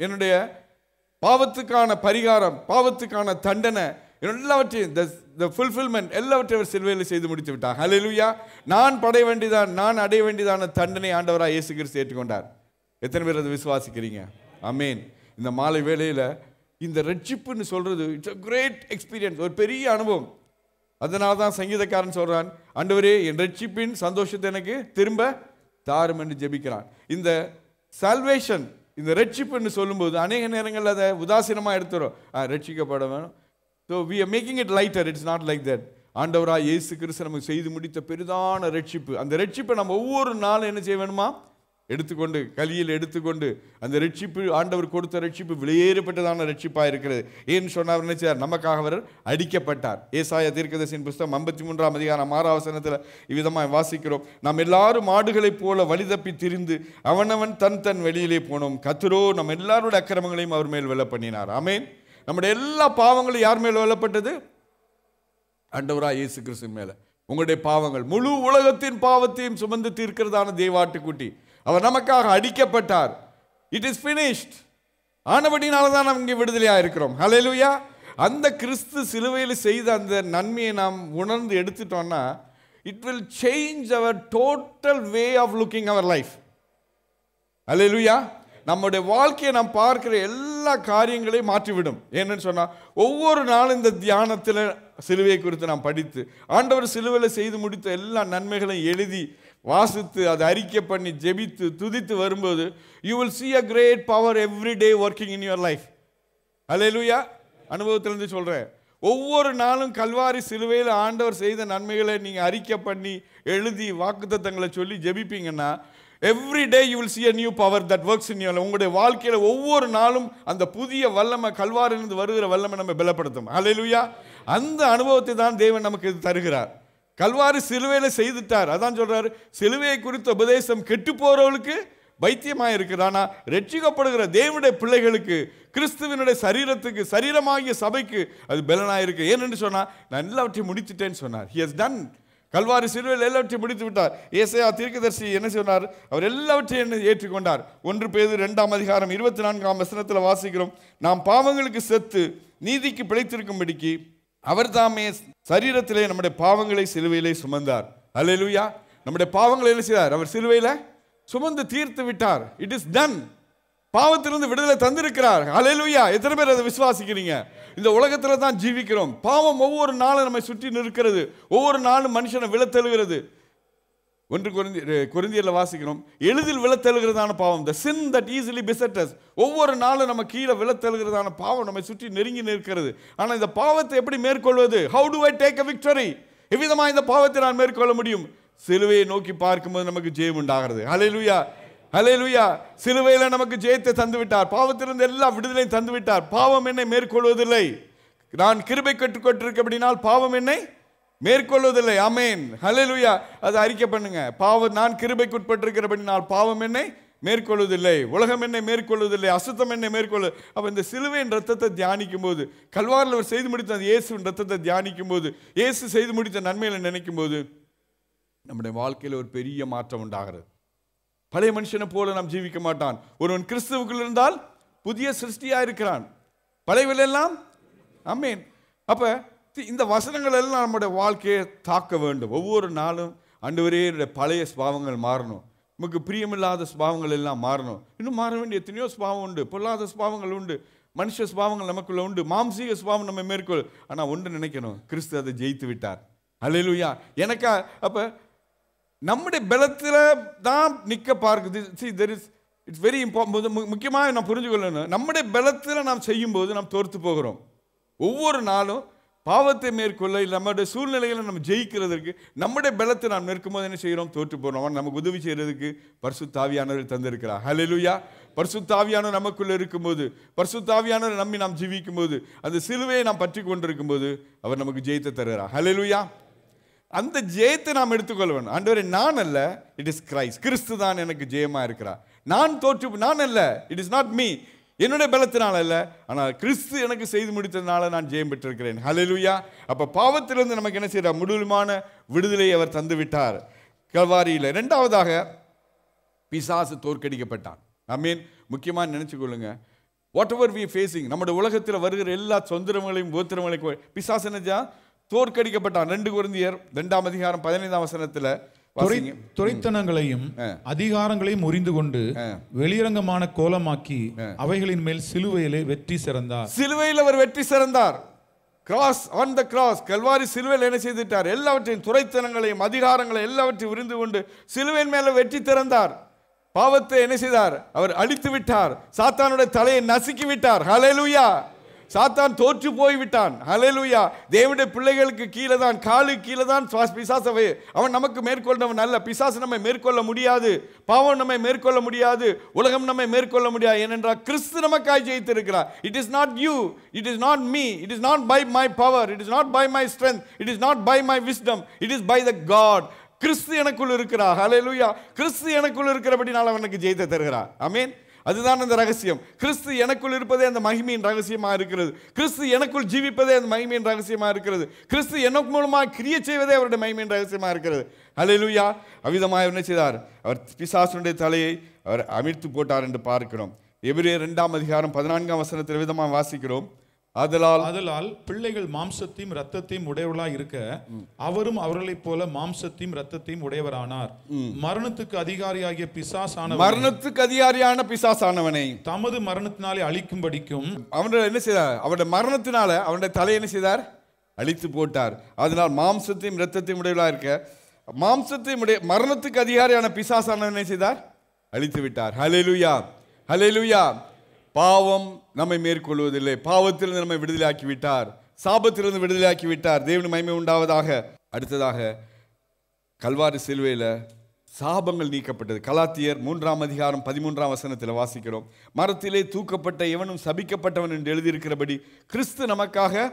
என்னுடைய பாவத்துக்கான பரிகாரம், பாவத்துக்கான தண்டனை எல்லாவற்றையும் the fulfillment எல்லாவற்றையும் அவர் சிலுவையில் செய்து முடித்து விட்டார். ஹல்லேலூயா. நான் அடைய வேண்டியதான தண்டனை ஆண்டவராக இயேசு கிறிஸ்து ஏற்றுக்கொண்டார். எத்தனை பேர் அதை விசுவாசிக்கிறீங்க? ஆமென். இந்த மாலை வேளையில் இந்த ரட்சிப்புன்னு சொல்றது இட்ஸ் a great experience, ஒரு பெரிய அனுபவம். அதனால தான் சங்கீதக்காரன் சொல்றான், ஆண்டவரே என் ரட்சிப்பின் சந்தோஷத்தை எனக்கு திரும்ப தாரும் என்று ஜெபிக்கிறான். இந்த சால்வேஷன், இந்த ரட்சிப்புன்னு சொல்லும்போது அநேக நேரங்களில் அதை உதாசீனமாக எடுத்துறோம். ரட்சிக்கப்பட வேணும். So we are making it lighter. It's not like that. ஆண்டவராக இயேசு கிறிஸ்து நமக்கு செய்து முடித்த பெரிதான ரட்சிப்பு, அந்த ரட்சிப்பை நம்ம ஒவ்வொரு நாளும் என்ன செய்ய வேணுமா? எடுத்துக்கொண்டு, கலியில் எடுத்துக்கொண்டு, அந்த ரட்சிப்பு, ஆண்டவர் கொடுத்த ரட்சிப்பு விலையேறப்பட்டதான ரட்சிப்பாக இருக்கிறது. ஏன்னு சொன்னார், நினைச்சார், நமக்காக அவர் அடிக்கப்பட்டார். ஏசாயா தீர்க்கதரிசியின் புஸ்தகம் 53ஆம் அதிகாரம் 6ஆம் வசனத்தில் இவ்விதமாக வாசிக்கிறோம், நாம் எல்லாரும் மாடுகளைப் போல வழி தப்பி திரிந்து அவனவன் தன் வெளியிலே போனோம், கர்த்தரோ நம்ம எல்லாரோட அக்கிரமங்களையும் அவர் மேல் வெல்ல பண்ணினார். ஆமென். நம்முடைய எல்லா பாவங்களும் யார் மேல் வெல்லப்பட்டது? ஆண்டவராக இயேசு கிறிஸ்துவின் மேல. உங்களுடைய பாவங்கள், முழு உலகத்தின் பாவத்தையும் சுமந்து தீர்க்கிறதான தேவாட்டுக்குட்டி, அவர் நமக்காக அடிக்கப்பட்டார். It is finished. ஆனபடினால தான் நாம் இங்கே விடுதலையாக இருக்கிறோம். ஹல்லேலூயா. அந்த கிறிஸ்து சிலுவையில் செய்த அந்த நன்மையை நாம் உணர்ந்து எடுத்துட்டோம்னா, it will change our total way of looking our life. Hallelujah. நம்முடைய வாழ்க்கையை நாம் பார்க்கிற எல்லா காரியங்களையும் மாற்றிவிடும். ஏன்னு சொன்னால், ஒவ்வொரு நாளும் இந்த தியானத்தில் சிலுவையை குறித்து நாம் படித்து, ஆண்டவர் சிலுவையில் செய்து முடித்த எல்லா நன்மைகளையும் எழுதி வாசித்து, அதை அறிக்கை பண்ணி, ஜெபித்து, துதித்து வரும்போது, you will see a great power every day working in your life. ஹல்லேலூயா. அனுபவத்திலிருந்து சொல்கிறேன். ஒவ்வொரு நாளும் கல்வாரி சிலுவையில் ஆண்டவர் செய்த நன்மைகளை நீங்கள் அறிக்கை பண்ணி, எழுதி, வாக்குத்தத்தங்களை சொல்லி ஜெபிப்பீங்கன்னா, every day you will see a new power that works in your life. உங்களுடைய வாழ்க்கையில் ஒவ்வொரு நாளும் அந்த புதிய வல்லமை, கல்வாரிலிருந்து வருகிற வல்லமை நம்ம பலப்படுத்தும். ஹல்லேலூயா. அந்த அனுபவத்தை தான் தேவன் நமக்கு தருகிறார். கல்வாரி சிலுவையில் செய்துட்டார். அதான் சொல்றாரு, சிலுவையை குறித்த உபதேசம் கெட்டு போறவர்களுக்கு பைத்தியமாக இருக்குது, ஆனால் ரட்சிக்கப்படுகிற தேவனுடைய பிள்ளைகளுக்கு, கிறிஸ்துவினுடைய சரீரத்துக்கு, சரீரமாகிய சபைக்கு அது பலனாயிருக்கு. ஏனென்று சொன்னால், நான் எல்லாவற்றையும் முடித்துட்டேன்னு சொன்னார். He has done. கல்வாரி சிலுவையில் எல்லாவற்றையும் முடித்து விட்டார். ஏசாயா தீர்க்கதரிசி என்ன சொன்னார்? அவர் எல்லாவற்றையும் ஏற்றுக்கொண்டார். 1 பேதுரு 2ஆம் அதிகாரம் 24ஆம் வசனத்தில் வாசிக்கிறோம், நாம் பாவங்களுக்கு செத்து நீதிக்கு பிழைத்திருக்கும்படிக்கு அவர் தாமே சரீரத்திலே நம்முடைய பாவங்களை சிலுவையிலே சுமந்தார். ஹல்லேலூயா. நம்முடைய பாவங்களை என்ன செய்தார்? அவர் சிலுவையில சுமந்து தீர்த்து விட்டார். It is done. பாவத்திலிருந்து விடுதலை தந்திருக்கிறார். ஹல்லேலூயா. எத்தனை பேர் அதை விசுவாசிக்கிறீங்க? இந்த உலகத்தில் தான் ஜீவிக்கிறோம். பாவம் ஒவ்வொரு நாளும் நம்மை சுற்றி நிற்கிறது. ஒவ்வொரு நாளும் மனுஷனை விழத்தழுகிறது. 1 கொரிந்தியரில் வாசிக்கிறோம், எளிதில் விழத்தழுகிறதான பாவம், the sin that easily besets us. ஒவ்வொரு நாளும் நம்ம கீழே விழத்தழுகிறதான பாவம் நம்மை சுற்றி நெருங்கி நிற்கிறது. ஆனால் இந்த பாவத்தை எப்படி மேற்கொள்வது? how do I take a victory? எவ்விதமாக இந்த பாவத்தை நான் மேற்கொள்ள முடியும்? சிலுவையை நோக்கி பார்க்கும்போது நமக்கு ஜெயம் உண்டாகிறது. ஹல்லேலூயா. ஹல்லேலூயா. சிலுவையில் நமக்கு ஜெயத்தை தந்து விட்டார். பாவத்திலிருந்து எல்லா விடுதலையும் தந்து விட்டார். பாவம் என்னை மேற்கொள்வதில்லை. நான் கிருபை கற்றுக்கொண்டிருக்கபடினால் பாவம் என்னை மேற்கொள்வதில்லை. ஆமென். ஹல்லேலூயா. அதை அறிக்கை பண்ணுங்க. நான் கிருபைக்குட்பட்டிருக்கிறபடினால் பாவம் என்னை மேற்கொள்வதில்லை, உலகம் என்னை மேற்கொள்வதில்லை, அசுத்தம் என்னை மேற்கொள்ளு. அப்போ இந்த சிலுவையின் ரத்தத்தை தியானிக்கும் போது, கல்வாரில் அவர் செய்து முடித்த அந்த இயேசுவின் ரத்தத்தை தியானிக்கும் போது, இயேசு செய்து முடித்த நன்மைகளை நினைக்கும் போது, நம்முடைய வாழ்க்கையில் ஒரு பெரிய மாற்றம் உண்டாகிறது. பழைய மனுஷனை போல நாம் ஜீவிக்க மாட்டான். ஒருவன் கிறிஸ்துவுக்குள் இருந்தால் புதிய சிருஷ்டியாக இருக்கிறான். பழையவெல்லாம் ஆமென். அப்போ இந்த வசனங்கள் எல்லாம் நம்முடைய வாழ்க்கையை தாக்க வேண்டும். ஒவ்வொரு நாளும் ஆண்டவரே என்னுடைய பழைய ஸ்பாவங்கள் மாறணும், நமக்கு பிரியமில்லாத ஸ்பாவங்கள் எல்லாம் மாறணும். இன்னும் மாற வேண்டிய எத்தனையோ ஸ்பாவம் உண்டு, பொல்லாத ஸ்பாவங்கள் உண்டு, மனுஷ ஸ்பாவங்கள் நமக்குள்ள உண்டு, மாம்சீக ஸ்பாவம் நம்ம மேற்கொள். ஆனால் ஒன்று நினைக்கணும், கிறிஸ்து அதை ஜெயித்து விட்டார். ஹல்லேலூயா. எனக்கா அப்போ நம்முடைய பலத்தில் தான் நிற்க பார்க்குது. It's very important. முக்கியமாக நான் புரிஞ்சுக்கொள்ளணும், நம்முடைய பலத்தில் நாம் செய்யும்போது நாம் தோர்த்து போகிறோம். ஒவ்வொரு நாளும் பாவத்தை மேற்கொள்ள, இல்லை நம்முடைய சூழ்நிலைகளை நம்ம ஜெயிக்கிறதுக்கு நம்முடைய பலத்தை நாம் நிற்கும்போது என்ன செய்கிறோம்? தோற்று போகிறோம். அவன் நமக்கு உதவி செய்கிறதுக்கு பரிசுத்த ஆவியானவர் தந்திருக்கிறார். ஹல்லேலூயா. பரிசுத்த ஆவியானவர் நமக்குள்ளே இருக்கும்போது, பரிசுத்த ஆவியானவர் நம்பி நாம் ஜீவிக்கும் போது, அந்த சிலுவையை நாம் பற்றி கொண்டிருக்கும் போது அவர் நமக்கு ஜெயித்து தருகிறார். ஹல்லேலூயா. அந்த ஜெயத்தை நாம் எடுத்துக்கொள்ள வேண்டும். ஆண்டவரே, நான் அல்ல, இட் இஸ் கிரைஸ்ட். கிறிஸ்து தான் எனக்கு ஜெயமாக இருக்கிறார். நான் அல்ல, இட் இஸ் நாட் மீ, என்னுடைய பலத்தினால் அல்ல, ஆனால் கிறிஸ்து எனக்கு செய்து முடித்ததுனால நான் ஜெயம் பெற்றிருக்கிறேன். ஹல்லேலூயா. அப்போ பாவத்திலிருந்து நமக்கு என்ன செய்கிறார்? முழுமையான விடுதலையை அவர் தந்து விட்டார் கல்வாரியில். 2வதாக பிசாசு தோற்கடிக்கப்பட்டான். ஆமென். முக்கியமாக நினைச்சுக்கொள்ளுங்க, வாட் எவர் வி ஃபேசிங், நம்முடைய உலகத்தில் வருகிற எல்லா சொந்தரங்களையும் கோத்திரங்களையும் பிசாசு என்ன தோற்கடிக்கப்பட்டான். 2 கொரிந்தியர் 2ஆம் அதிகாரம் 15ஆம் வசனத்துல துரைத்தனங்களையும் அதிகாரங்களையும் முறிந்து கொண்டு வெளியரங்கமான கோலமாக்கி அவைகளின் மேல் சிலுவையிலே வெற்றி சிறந்தார். சிலுவையில் அவர் வெற்றி சிறந்தார். Cross on the cross, Calvary சிலுவையில் என்ன செய்துட்டார்? எல்லாவற்றையும் துரைத்தனங்களையும் அதிகாரங்களையும் எல்லாவற்றையும் உரிந்து கொண்டு சிலுவையின் மேல வெற்றி திறந்தார். பாவத்தை என்ன செய்தார்? அவர் அழித்து விட்டார். சாத்தானுடைய தலையை நசுக்கி விட்டார். ஹல்லேலூயா. சாத்தான் தோற்று போய்விட்டான். ஹல்லேலூயா. தேவனுடைய பிள்ளைகளுக்கு கீழே தான், காலுக்கு கீழே தான் பிசாசவை. அவன் நமக்கு மேற்கொண்டவன் அல்ல. பிசாசு நம்மை மேற்கொள்ள முடியாது, பாவம் நம்மை மேற்கொள்ள முடியாது, உலகம் நம்மை மேற்கொள்ள முடியாது. ஏனென்றால் கிறிஸ்து நமக்காய் ஜெயித்திருக்கிறார். It is not you, it is not me, it is not by my power, it is not by my strength, it is not by my wisdom, it is by the God. கிறிஸ்து எனக்குள் இருக்கிறார். ஹல்லேலூயா. கிறிஸ்து எனக்குள் இருக்கிறபடினால் அவனுக்கு ஜெயித்து தருகிறார். ஆமென். அதுதான் அந்த ரகசியம். கிறிஸ்து எனக்குள் இருப்பதே அந்த மகிமையின் ரகசியமா இருக்கிறது. கிறிஸ்து எனக்குள் ஜீவிப்பதே அந்த மகிமையின் ரகசியமா இருக்கிறது. கிறிஸ்து எனக்கு மூலமாக கிரியை செய்வதே அவருடைய மகிமையின் ரகசியமா இருக்கிறது. ஹல்லேலூயா. அவ்விதமாக என்ன செய்தார்? அவர் பிசாசுடைய தலையை அவர் அமிழ்த்து போட்டார் என்று பார்க்கிறோம். எபிரேயர் 2ஆம் அதிகாரம் 14ஆம் வசனத்தில் விதமாக வாசிக்கிறோம். ஆதலால் பிள்ளைகள் மாம்சத்தையும் இரத்தத்தையும் உடையவர்களாய் இருக்க அவரும் அவர்களைப் போல மாம்சத்தையும் இரத்தத்தையும் உடையவரானார். மரணத்துக்கு அதிகாரியாகிய பிசாசானவனை தமது மரணத்தினாலே அழிக்கும்படிக்கும் அவன் என்ன செய்தார்? அவருடைய மரணத்தினால அவனுடைய தலையை என்ன செய்தார்? அழித்து போட்டார். அதனால் மாம்சத்தையும் இரத்தத்தையும் உடையவர்களாக இருக்க மாம்சத்தையும் மரணத்துக்கு அதிகாரியான பிசாசானவனை என்ன செய்தார்? அழித்து விட்டார். ஹல்லேலூயா. ஹல்லேலூயா. பாவம் நம்மை மேற்கொள்வதில்லை. பாவத்திலிருந்து நம்மை விடுதலையாக்கி விட்டார். சாபத்திலிருந்து விடுதலையாக்கி விட்டார். தேவனுடைய மகிமை உண்டாவதாக. அடுத்ததாக கல்வாரி சிலுவையில் சாபங்கள் நீக்கப்பட்டது. கலாத்தியர் 3ஆம் அதிகாரம் 13ஆம் வசனத்தில் வாசிக்கிறோம். மரத்திலே தூக்கப்பட்ட எவனும் சபிக்கப்பட்டவன் என்று எழுதியிருக்கிறபடி கிறிஸ்து நமக்காக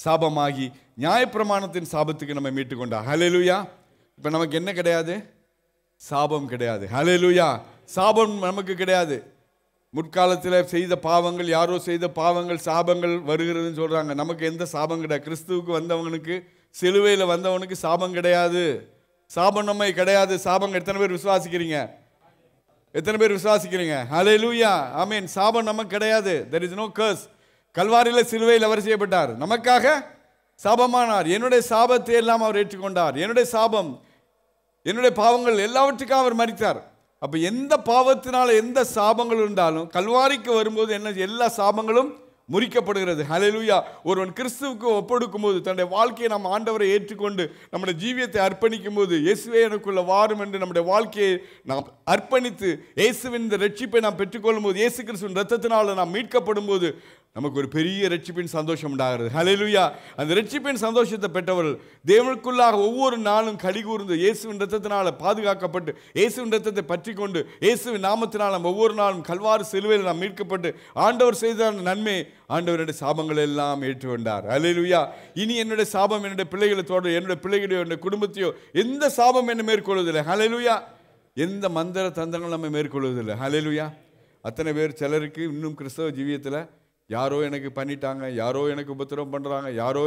சாபமாகி நியாயப்பிரமாணத்தின் சாபத்துக்கு நம்மை மீட்டு கொண்டார். ஹல்லேலூயா. இப்போ நமக்கு என்ன கிடையாது? சாபம் கிடையாது. ஹல்லேலூயா. சாபம் நமக்கு கிடையாது. முற்காலத்தில் செய்த பாவங்கள், யாரோ செய்த பாவங்கள் சாபங்கள் வருகிறதுன்னு சொல்கிறாங்க. நமக்கு எந்த சாபம் கிடையாது. கிறிஸ்துவுக்கு வந்தவனுக்கு, சிலுவையில் வந்தவனுக்கு சாபம் கிடையாது. சாபம் நம்மை கிடையாது. சாபம் எத்தனை பேர் விசுவாசிக்கிறீங்க? எத்தனை பேர் விசுவாசிக்கிறீங்க? ஹல்லேலூயா. ஆமென். சாபம் நமக்கு கிடையாது. there is no curse. கல்வாரியில் சிலுவையில் அவர் செய்யப்பட்டார், நமக்காக சாபமானார். என்னுடைய சாபத்தை எல்லாம் அவர் ஏற்றுக்கொண்டார். என்னுடைய சாபம், என்னுடைய பாவங்கள் எல்லாவற்றுக்காக அவர் மரித்தார். அப்போ எந்த பாவத்தினால எந்த சாபங்கள் இருந்தாலும் கல்வாரிக்கு வரும்போது என்ன, எல்லா சாபங்களும் முறிக்கப்படுகிறது. ஹல்லேலூயா. ஒருவன் கிறிஸ்துவுக்கு ஒப்படைக்கும் போது, தன்னுடைய வாழ்க்கையை நாம் ஆண்டவரை ஏற்றுக்கொண்டு நம்முடைய ஜீவியத்தை அர்ப்பணிக்கும் போது, இயேசுவே எனக்குள்ள வாரும் என்று நம்முடைய வாழ்க்கையை நாம் அர்ப்பணித்து இயேசுவின் இந்த ரட்சிப்பை நாம் பெற்றுக்கொள்ளும் போது, இயேசு கிறிஸ்துவின் ரத்தத்தினால் நாம் மீட்கப்படும் போது நமக்கு ஒரு பெரிய ரட்சிப்பின் சந்தோஷம் உண்டாகிறது. ஹல்லேலூயா. அந்த ரட்சிப்பின் சந்தோஷத்தை பெற்றவர்கள் தேவனுக்குள்ளாக ஒவ்வொரு நாளும் களி கூர்ந்து இயேசுவின் ரத்தத்தினால் பாதுகாக்கப்பட்டு இயேசுவின் ரத்தத்தை பற்றி கொண்டு இயேசுவின் நாமத்தினால் நாம் ஒவ்வொரு நாளும் கல்வாரி சிலுவையில் நாம் மீட்கப்பட்டு ஆண்டவர் செய்த நன்மை, ஆண்டவருடைய சாபங்கள் எல்லாம் ஏற்றுக்கொண்டார். ஹல்லேலூயா. இனி என்னுடைய சாபம் என்னுடைய பிள்ளைகளை தொடரும், என்னுடைய பிள்ளைகளையோ என்னுடைய குடும்பத்தையோ எந்த சாபம் என்ன மேற்கொள்வதில்லை. ஹல்லேலூயா. எந்த மந்திர தந்திரங்கள் நம்ம மேற்கொள்வதில்லை. ஹல்லேலூயா. அத்தனை பேர், சிலருக்கு இன்னும் கிறிஸ்தவ ஜீவியத்தில் யாரோ எனக்கு பண்ணிட்டாங்க, யாரோ எனக்கு உபத்திரவம் பண்ணுறாங்க, யாரோ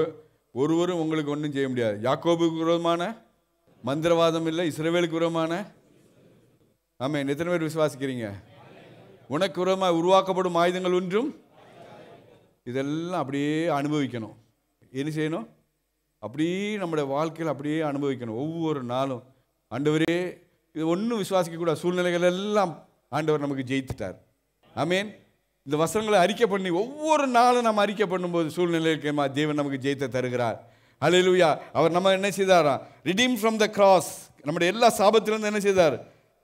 ஒருவரும் உங்களுக்கு ஒன்றும் செய்ய முடியாது. யாக்கோபுக்கு விரோதமான மந்திரவாதம் இல்லை, இஸ்ரவேலுக்கு விரோதமான. ஆமென். எத்தனை பேர் விசுவாசிக்கிறீங்க? உனக்கு விரோதமாக உருவாக்கப்படும் ஆயுதங்கள் ஒன்றும். இதெல்லாம் அப்படியே அனுபவிக்கணும். என்ன செய்யணும்? அப்படியே நம்முடைய வாழ்க்கையில் அப்படியே அனுபவிக்கணும். ஒவ்வொரு நாளும் ஆண்டவரே, இது ஒன்றும் விசுவாசிக்கக்கூடாது. சூழ்நிலைகள் எல்லாம் ஆண்டவர் நமக்கு ஜெயித்துட்டார். ஆமென். இந்த வசனங்களை அறிக்கை பண்ணி ஒவ்வொரு நாளும் நம்ம அறிக்கை பண்ணும்போது சூழ்நிலைக்கு தேவன் நமக்கு ஜெயித்து தருகிறார். ஹல்லேலூயா. அவர் நம்ம என்ன செய்தாரா? Redeem from the cross. நம்முடைய எல்லா சாபத்திலிருந்து என்ன செய்தார்?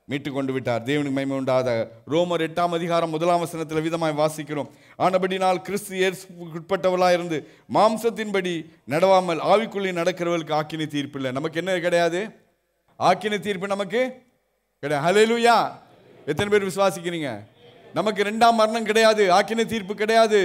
மீட்டு கொண்டு விட்டார். தேவனுக்கு மகிமை உண்டாத. ரோமர் 8ஆம் அதிகாரம் 1ஆம் வசனத்தில் விதமாய் வாசிக்கிறோம். ஆனபடினால் கிறிஸ்து ஏற்பட்டவளாக இருந்து மாம்சத்தின்படி நடவாமல் ஆவிக்குள்ளே நடக்கிறவர்களுக்கு ஆக்கினை தீர்ப்பு இல்லை. நமக்கு என்ன கிடையாது? ஆக்கினை தீர்ப்பு நமக்கு கிடையாது. ஹல்லேலூயா. எத்தனை பேர் விசுவாசிக்கிறீங்க? நமக்கு 2ஆம் மரணம் கிடையாது, ஆக்கினை தீர்ப்பு கிடையாது.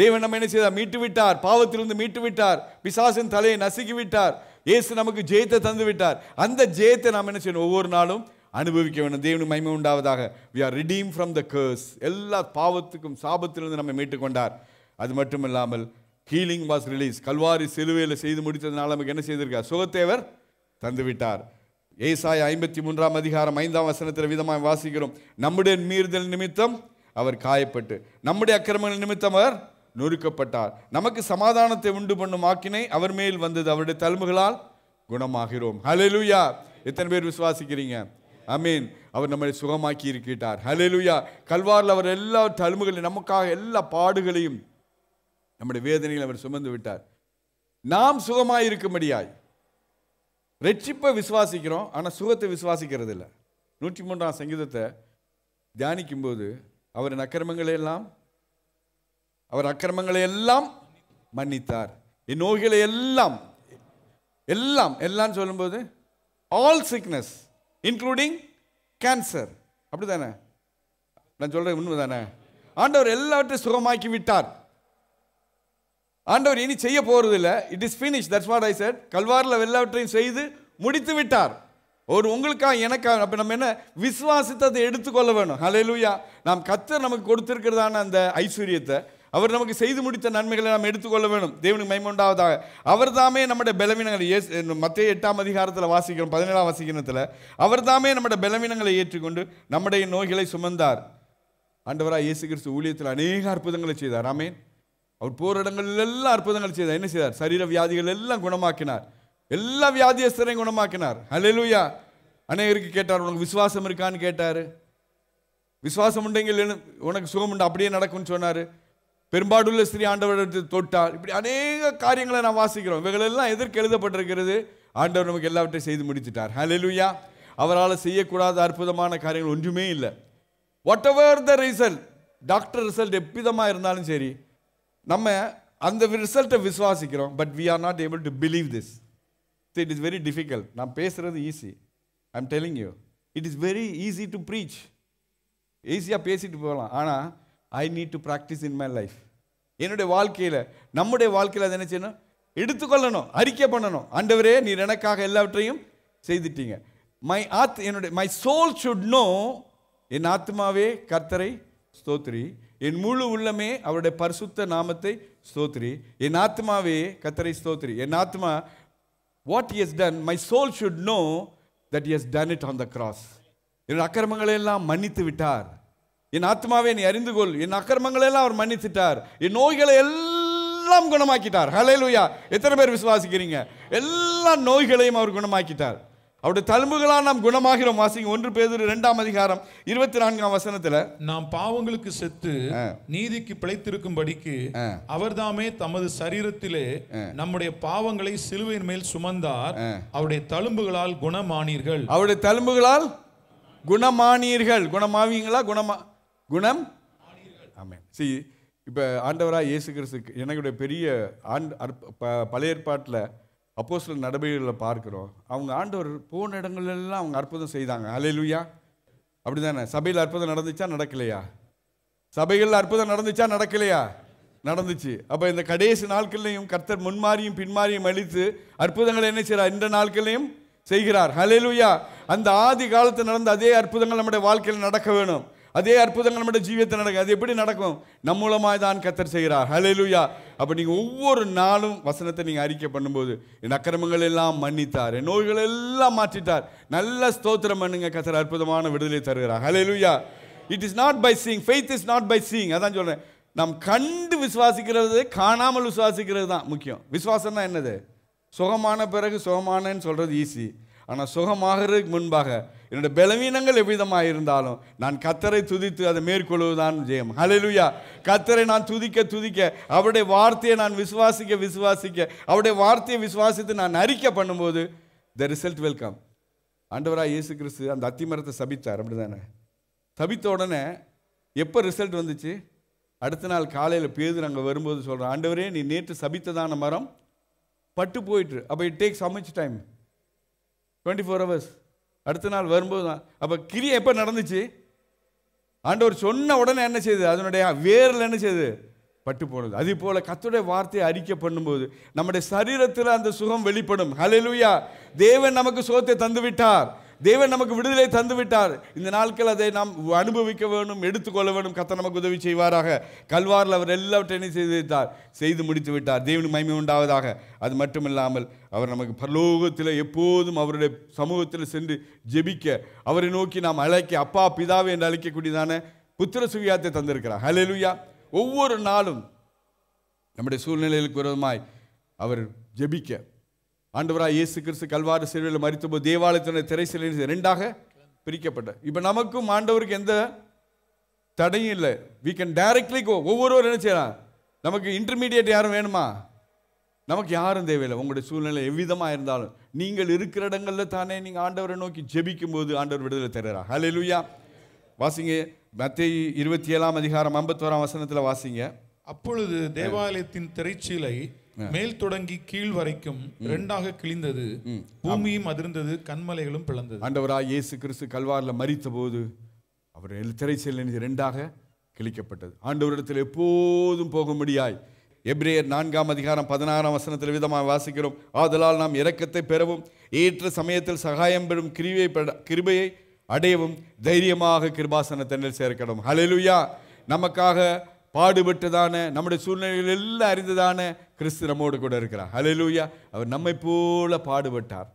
தேவன் நம்ம என்ன செய்தார்? மீட்டு விட்டார். பாவத்திலிருந்து மீட்டு விட்டார். பிசாசின் தலையை நசுக்கி விட்டார். இயேசு நமக்கு ஜெயத்தை தந்து விட்டார். அந்த ஜெயத்தை நாம் என்ன செய்யணும்? ஒவ்வொரு நாளும் அனுபவிக்க வேண்டும். தேவனுக்கு மகிமை உண்டாவதாக. we are redeemed from the curse. எல்லா பாவத்துக்கும் சாபத்திலிருந்து நம்ம மீட்டு கொண்டார். அது மட்டும் இல்லாமல் ஹீலிங் வாஸ் ரிலீஸ். கல்வாரி சிலுவையில் செய்து முடித்ததுனால நமக்கு என்ன செய்திருக்கார்? சுகத்தேவர் தந்து விட்டார். ஏசாயா 53ஆம் அதிகாரம் 5ஆம் வசனத்தில் விதமாக வாசிக்கிறோம். நம்முடைய மீறுதல் நிமித்தம் அவர் காயப்பட்டு, நம்முடைய அக்கிரமங்கள் நிமித்தம் அவர் நொறுக்கப்பட்டார். நமக்கு சமாதானத்தை உண்டு பண்ணும் ஆக்கினை அவர் மேல் வந்தது, அவருடைய தழும்புகளால் குணமாகிறோம். ஹல்லேலூயா. எத்தனை பேர் விசுவாசிக்கிறீங்க? ஆமென். அவர் நம்மை சுகமாக்கி இருக்கிறார். ஹல்லேலூயா. கல்வாரில் அவர் எல்லா தழும்புகளையும், நமக்காக எல்லா பாடுகளையும், நம்முடைய வேதனைகளை அவர் சுமந்து விட்டார். நாம் சுகமாய் இருக்கும்படியாய். ரட்சிப்பை விசுவாசிக்கிறோம், ஆனால் சுகத்தை விசுவாசிக்கிறது இல்லை. 103ஆம் சங்கீதத்தை தியானிக்கும் போது அவர் அக்கிரமங்களை எல்லாம் மன்னித்தார், என் நோய்களை எல்லாம் எல்லாம் எல்லாம் சொல்லும்போது ஆல் சிக்னஸ் இன்க்ளூடிங் கேன்சர். அப்படிதானே? நான் சொல்றேன் உண்மை தானே? ஆண்டவர் எல்லாவற்றையும் சுகமாக்கி விட்டார். ஆண்டவர் இனி செய்ய போறது இல்லை. It is finish. That's what I said. கல்வாரில் எல்லாவற்றையும் செய்து முடித்து விட்டார். ஒரு உங்களுக்காக எனக்காக. அப்போ நம்ம என்ன விசுவாசித்ததை எடுத்துக்கொள்ள வேணும். ஹல்லேலூயா. நாம் கர்த்தர் நமக்கு கொடுத்திருக்கிறதான அந்த ஐஸ்வர்யத்தை, அவர் நமக்கு செய்து முடித்த நன்மைகளை நாம் எடுத்துக்கொள்ள வேணும். தேவனுக்கு மகிமை உண்டாவதாக. அவர் தாமே நம்முடைய பலவீனங்களை, மத்தேயு 8ஆம் அதிகாரத்தில் வாசிக்கிறோம், 17ஆம் வசனத்தில், அவர் தாமே நம்முடைய பலவீனங்களை ஏற்றுக்கொண்டு நம்முடைய நோய்களை சுமந்தார். ஆண்டவராக இயேசு கிறிஸ்து ஊழியத்தில் அநேக அற்புதங்களை செய்தார். ஆமென். அவர் போர் இடங்களில் எல்லாம் அற்புதங்கள் செய்தார். என்ன செய்தார்? சரீர வியாதிகள் எல்லாம் குணமாக்கினார். எல்லா வியாதியஸ்தரையும் குணமாக்கினார். ஹல்லேலூயா. அநேகருக்கு கேட்டார், உனக்கு விசுவாசம் இருக்கான்னு கேட்டார். விசுவாசம் உണ്ടെങ്കിൽ உனக்கு சுகம் உண்டு, அப்படியே நடக்கும்னு சொன்னார். பெரும்பாடுள்ள ஸ்திரீ ஆண்டவரை தொட்டார். இப்படி அநேக காரியங்களை நாம் வாசிக்கிறோம். இவைகளெல்லாம் எதற்கு எழுதப்பட்டிருக்கிறது? ஆண்டவர் நமக்கு எல்லாவற்றையும் செய்து முடித்துட்டார். ஹல்லேலூயா. அவரால் செய்யக்கூடாத அற்புதமான காரியங்கள் ஒன்றுமே இல்லை. Whatever the result, doctor result எவ்விதமாக இருந்தாலும் சரி, நம்ம அந்த ரிசல்ட்டை விசுவாசிக்கிறோம். But we are not able to believe this. It is very difficult. நான் பேசுறது easy. I am telling you, it is very easy to preach. ஈஸியாக பேசிட்டு போகலாம். ஆனால் I need to practise in my life. என்னுடைய வாழ்க்கையில், நம்முடைய வாழ்க்கையில் அதை என்ன செய்யணும்? எடுத்துக்கொள்ளணும், அறிக்கை பண்ணணும். ஆண்டவரே, நீர் எனக்காக எல்லாவற்றையும் செய்துட்டீங்க. மை சோல் ஷுட் நோ, என் ஆத்மாவே கர்த்தரை ஸ்தோத்திரி, என் முழு உள்ளமே அவருடைய பரிசுத்த நாமத்தை ஸ்தோத்திரி, என் ஆத்மாவே கர்த்தரை ஸ்தோத்திரி. என் ஆத்மா what he has done, my soul should know that he has done it on the cross. என் அக்கிரமங்களை எல்லாம் மன்னித்து விட்டார். என் ஆத்மாவே நீ அறிந்து கொள், என் அக்கிரமங்களை எல்லாம் அவர் மன்னித்துட்டார், என் நோய்களை எல்லாம் குணமாக்கிட்டார். ஹல்லேலூயா. எத்தனை பேர் விசுவாசிக்கிறீங்க? எல்லா நோய்களையும் அவர் குணமாக்கிட்டார். அவருடைய தழும்புகளால் நாம் குணமாகிறோம். வாசிங்க 1 பேதுரு 2ஆம் அதிகாரம் 24ஆம் வசனத்தில், நாம் பாவங்களுக்கு செத்து நீதிக்கு பிழைத்திருக்கும்படிக்கு அவர் தாமே தமது சரீரத்திலே நம்முடைய பாவங்களை சிலுவையின் மேல் சுமந்தார், அவருடைய தழும்புகளால் குணமானீர்கள். அவருடைய தழும்புகளால் குணமானீர்கள். குணமாவீங்களா? குணம். ஆமென். See, இப்போ ஆண்டவராக இயேசு கிறிஸ்து என்னுடைய பெரிய பழைய ஏற்பாட்டில் அப்போஸ்தலர் நடபடிகளில் பார்க்கிறோம். அவங்க ஆண்டவர் போன இடங்களெல்லாம் அவங்க அற்புதம் செய்தாங்க. ஹல்லேலூயா. அப்படி தானே? சபையில் அற்புதம் நடந்துச்சா நடக்கலையா? சபைகளில் அற்புதம் நடந்துச்சா நடக்கலையா? நடந்துச்சு. அப்போ இந்த கடைசி நாட்கள்லையும் கர்த்தர் முன்மாரியும் பின்மாரியும் அளித்து அற்புதங்களை என்ன செய்கிறார்? இந்த நாட்களையும் செய்கிறார். ஹல்லேலூயா. அந்த ஆதி காலத்தில் நடந்த அதே அற்புதங்கள் நம்முடைய வாழ்க்கையில் நடக்க வேணும். அதே அற்புதங்கள் நம்முடைய ஜீவியத்தில் நடக்கும். அது எப்படி நடக்கும்? நம் மூலமாக தான் கர்த்தர் செய்கிறார். ஹல்லேலூயா. அப்போ நீங்கள் ஒவ்வொரு நாளும் வசனத்தை நீங்கள் அறிக்கை பண்ணும்போது, என் அக்கிரமங்கள் எல்லாம் மன்னித்தார், என் நோய்கள் எல்லாம் மாற்றிட்டார், நல்ல ஸ்தோத்திரம் பண்ணுங்க, கர்த்தர் அற்புதமான விடுதலை தருகிறார். Hallelujah. It is not by seeing, faith is not by seeing. அதான் சொல்கிறேன், நாம் கண்டு விசுவாசிக்கிறது, காணாமல் விசுவாசிக்கிறது தான் முக்கியம். விசுவாசம்னா என்னது? சுகமான பிறகு சுகமானன்னு சொல்கிறது ஈஸி. ஆனால் சுகமாகிறதுக்கு முன்பாக என்னுடைய பலவீனங்கள் எவ்விதமாக இருந்தாலும் நான் கர்த்தரை துதித்து அதை மேற்கொள்வதுதான் ஜெயம். ஹல்லேலூயா. கர்த்தரை நான் துதிக்க அவருடைய வார்த்தையை நான் விசுவாசிக்க அவருடைய வார்த்தையை விசுவாசித்து நான் அறிக்கை பண்ணும்போது த ரிசல்ட் வில் கம். ஆண்டவராக இயேசு கிறிஸ்து அந்த அத்திமரத்தை சபித்தார். அப்படி தானே? சபித்த உடனே எப்போ ரிசல்ட் வந்துச்சு? அடுத்த நாள் காலையில் பேதுரு அங்கே வரும்போது சொல்கிறேன், ஆண்டவரே, நீ நேற்று சபித்ததான மரம் பட்டு போயிட்டு. அப்போ it takes how much time? 24 hours. அடுத்த நாள் வரும்போது தான். அப்போ கிரியை எப்போ நடந்துச்சு? ஆண்டவர் சொன்ன உடனே என்ன செய்யுது? அதனுடைய வேரில் என்ன செய்யுது? பட்டு போனது. அதே போல் கர்த்தருடைய வார்த்தையை அறிக்கை பண்ணும்போது நம்முடைய சரீரத்தில் அந்த சுகம் வெளிப்படும். ஹல்லேலூயா. தேவன் நமக்கு சுகத்தை தந்து விட்டார், தேவன் நமக்கு விடுதலை தந்து விட்டார். இந்த நாட்கள் அதை நாம் அனுபவிக்க வேணும், எடுத்துக்கொள்ள வேணும். கர்த்தர் நமக்கு உதவி செய்வாராக. கல்வாரில் அவர் எல்லாவற்றையும் செய்து முடித்து விட்டார். தேவனுக்கு மகிமை உண்டாவதாக. அது மட்டுமில்லாமல் அவர் நமக்கு பரலோகத்தில் எப்போதும் அவருடைய சமூகத்தில் சென்று ஜெபிக்க, அவரை நோக்கி நாம் அழைக்க, அப்பா பிதாவை என்று அழைக்கக்கூடியதான புத்திர சுவியாத்தை தந்திருக்கிறார். ஹல்லேலூயா. ஒவ்வொரு நாளும் நம்முடைய சூழ்நிலைகளுக்கு விரோதமாய் அவர் ஜெபிக்க, ஆண்டவராய் இயேசு கிறிஸ்து கல்வாரி சிலுவையில் மரித்தபோது தேவாலயத்தினுடைய திரைச்சீலை ரெண்டாக பிரிக்கப்பட்ட. இப்போ நமக்கும் ஆண்டவருக்கு எந்த தடையும் இல்லை. we can directly go. ஒவ்வொருவரும் என்ன செய்யலாம்? நமக்கு இன்டர்மீடியேட் யாரும் வேணுமா? நமக்கு யாரும் தேவையில்லை. உங்களுடைய சூழ்நிலை எவ்விதமாக இருந்தாலும் நீங்கள் இருக்கிற இடங்களில் தானே நீங்கள் ஆண்டவரை நோக்கி ஜெபிக்கும் போது ஆண்டவர் விடுதலை தருகிறார். ஹல்லேலூயா. வாசிங்க மத்தேயு 27:51 வாசிங்க. அப்பொழுது தேவாலயத்தின் திரைச்சீலை மேல் தொடங்கி கீழ் வரைக்கும் இரண்டாக கிழிந்தது, பூமியும் அதிர்ந்தது, கன்மலைகளும் பிளந்தது. ஆண்டவராய் இயேசு கிறிஸ்து கல்வாரில் மரித்த போது அவர் திரைச்சீலை இரண்டாக கிழிக்கப்பட்டது. ஆண்டவரிடத்தில் எப்போதும் போகும்படியாய் எபிரேயர் 4:16 விதமாக வாசிக்கிறோம். ஆதலால் நாம் இரக்கத்தை பெறவும் ஏற்ற சமயத்தில் சகாயம் பெறும் கிருபையை அடையவும் தைரியமாக கிருபாசனத்தில் சேர்க்கணும். ஹல்லேலூயா. நமக்காக பாடுபட்டதான நம்முடைய சூழ்நிலைகள் எல்லாம் அறிந்ததான கிறிஸ்து நம்மோடு கூட இருக்கிறார். ஹல்லேலூயா. அவர் நம்மை போல பாடுபட்டார்.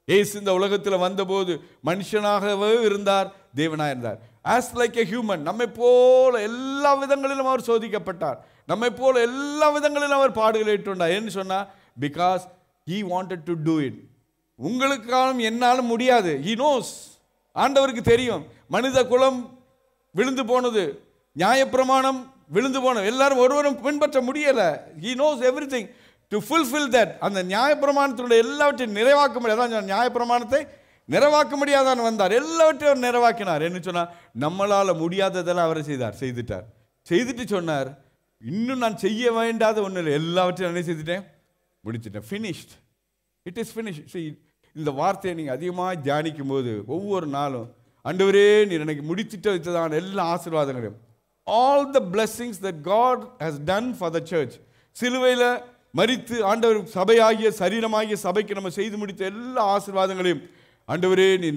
இயேசு இந்த உலகத்தில் வந்தபோது மனுஷனாகவே இருந்தார், தேவனாக இருந்தார். as like a human, நம்மை போல எல்லா விதங்களிலும் அவர் சோதிக்கப்பட்டார். நம்மை போல எல்லா விதங்களிலும் அவர் பாடுகளை ஏற்றுண்டார். ஏன்னு சொன்னா, because he wanted to do it. உங்களுக்காலும் என்னாலும் முடியாது. he knows. ஆண்டவருக்கு தெரியும். மனித குலம் விழுந்து போனது, நியாயப்பிரமாணம் விழுந்து போனது, எல்லாரும் ஒருவரும் பின்பற்ற முடியல. he knows everything to fulfill that. அந்த நியாயப்பிரமாணத்தினுடைய எல்லாவற்றையும் நிறைவாக்க முடியாது. அதான் நியாயப்பிரமாணத்தை நிறைவாக்க முடியாதான் வந்தார், எல்லாவற்றையும் அவர் நிறைவாக்கினார். என்ன சொன்னார்? நம்மளால் முடியாததெல்லாம் அவரை செய்துட்டார். செய்துட்டு சொன்னார், இன்னும் நான் செய்ய வேண்டாத ஒன்றும் இல்லை, எல்லாவற்றையும் என்ன செய்துட்டேன், முடிச்சுட்டேன். Finished, it is finished. இந்த வார்த்தையை நீங்கள் அதிகமாக தியானிக்கும் போது ஒவ்வொரு நாளும், ஆண்டவரே நீர் எனக்கு முடித்துட்டு வைத்ததான எல்லா ஆசீர்வாதங்களையும், all the blessings that God has done for the church, சிலுவையில் மரித்து ஆண்டவர் சபையாகிய சரீரமாகிய சபைக்கு நம்ம செய்து முடித்த எல்லா ஆசீர்வாதங்களையும் ஆண்டவரே நீ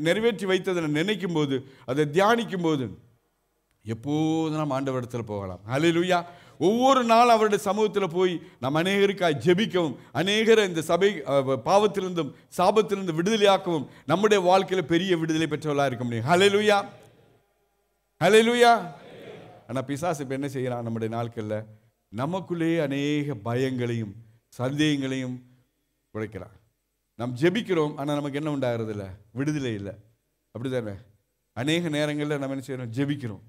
நிறைவேற்றி வைத்ததை நினைக்கும் போது, அதை தியானிக்கும் போது எப்போதும் நாம் ஆண்டவரிடத்தில் போகலாம். ஹல்லேலூயா. ஒவ்வொரு நாள் அவருடைய சமூகத்தில் போய் நாம் அநேகருக்காய் ஜெபிக்கவும், அநேகரை இந்த சபை பாவத்திலிருந்தும் சாபத்திலிருந்து விடுதலையாக்கவும் நம்முடைய வாழ்க்கையில் பெரிய விடுதலை பெற்றவர்களாக இருக்க முடியும். ஹல்லேலூயா. ஹல்லேலூயா. ஆனால் பிசாசு இப்போ என்ன செய்யறான்? நம்முடைய நாட்களில் நமக்குள்ளேயே அநேக பயங்களையும் சந்தேகங்களையும் குறைக்கிறான். நாம் ஜெபிக்கிறோம், ஆனால் நமக்கு என்ன உண்டாகிறது இல்லை, விடுதலை இல்லை. அப்படி தானே? அநேக நேரங்களில் நம்ம என்ன செய்யறோம்? ஜெபிக்கிறோம்,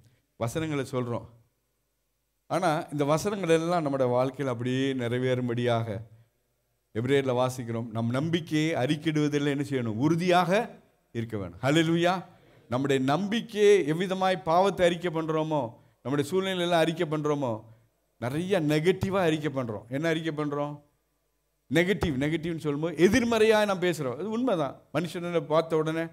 வசனங்களை சொல்கிறோம், ஆனால் இந்த வசனங்கள் எல்லாம் நம்முடைய வாழ்க்கையில் அப்படியே நிறைவேறும்படியாக எபிரேயரில் வாசிக்கிறோம். நம் நம்பிக்கையை அறிக்கையிடுவதில் என்ன செய்யணும்? உறுதியாக இருக்க வேணும். ஹல்லேலூயா. நம்முடைய நம்பிக்கையை எவ்விதமாய் பாவத்தை அறிக்கை பண்ணுறோமோ, நம்முடைய சூழ்நிலையெல்லாம் அறிக்கை பண்ணுறோமோ, நிறைய நெகட்டிவாக அறிக்கை பண்ணுறோம். என்ன அறிக்கை பண்ணுறோம்? நெகட்டிவ்னு சொல்லும்போது எதிர்மறையாக நான் பேசுகிறோம். அது உண்மைதான். மனுஷனை பார்த்த உடனே,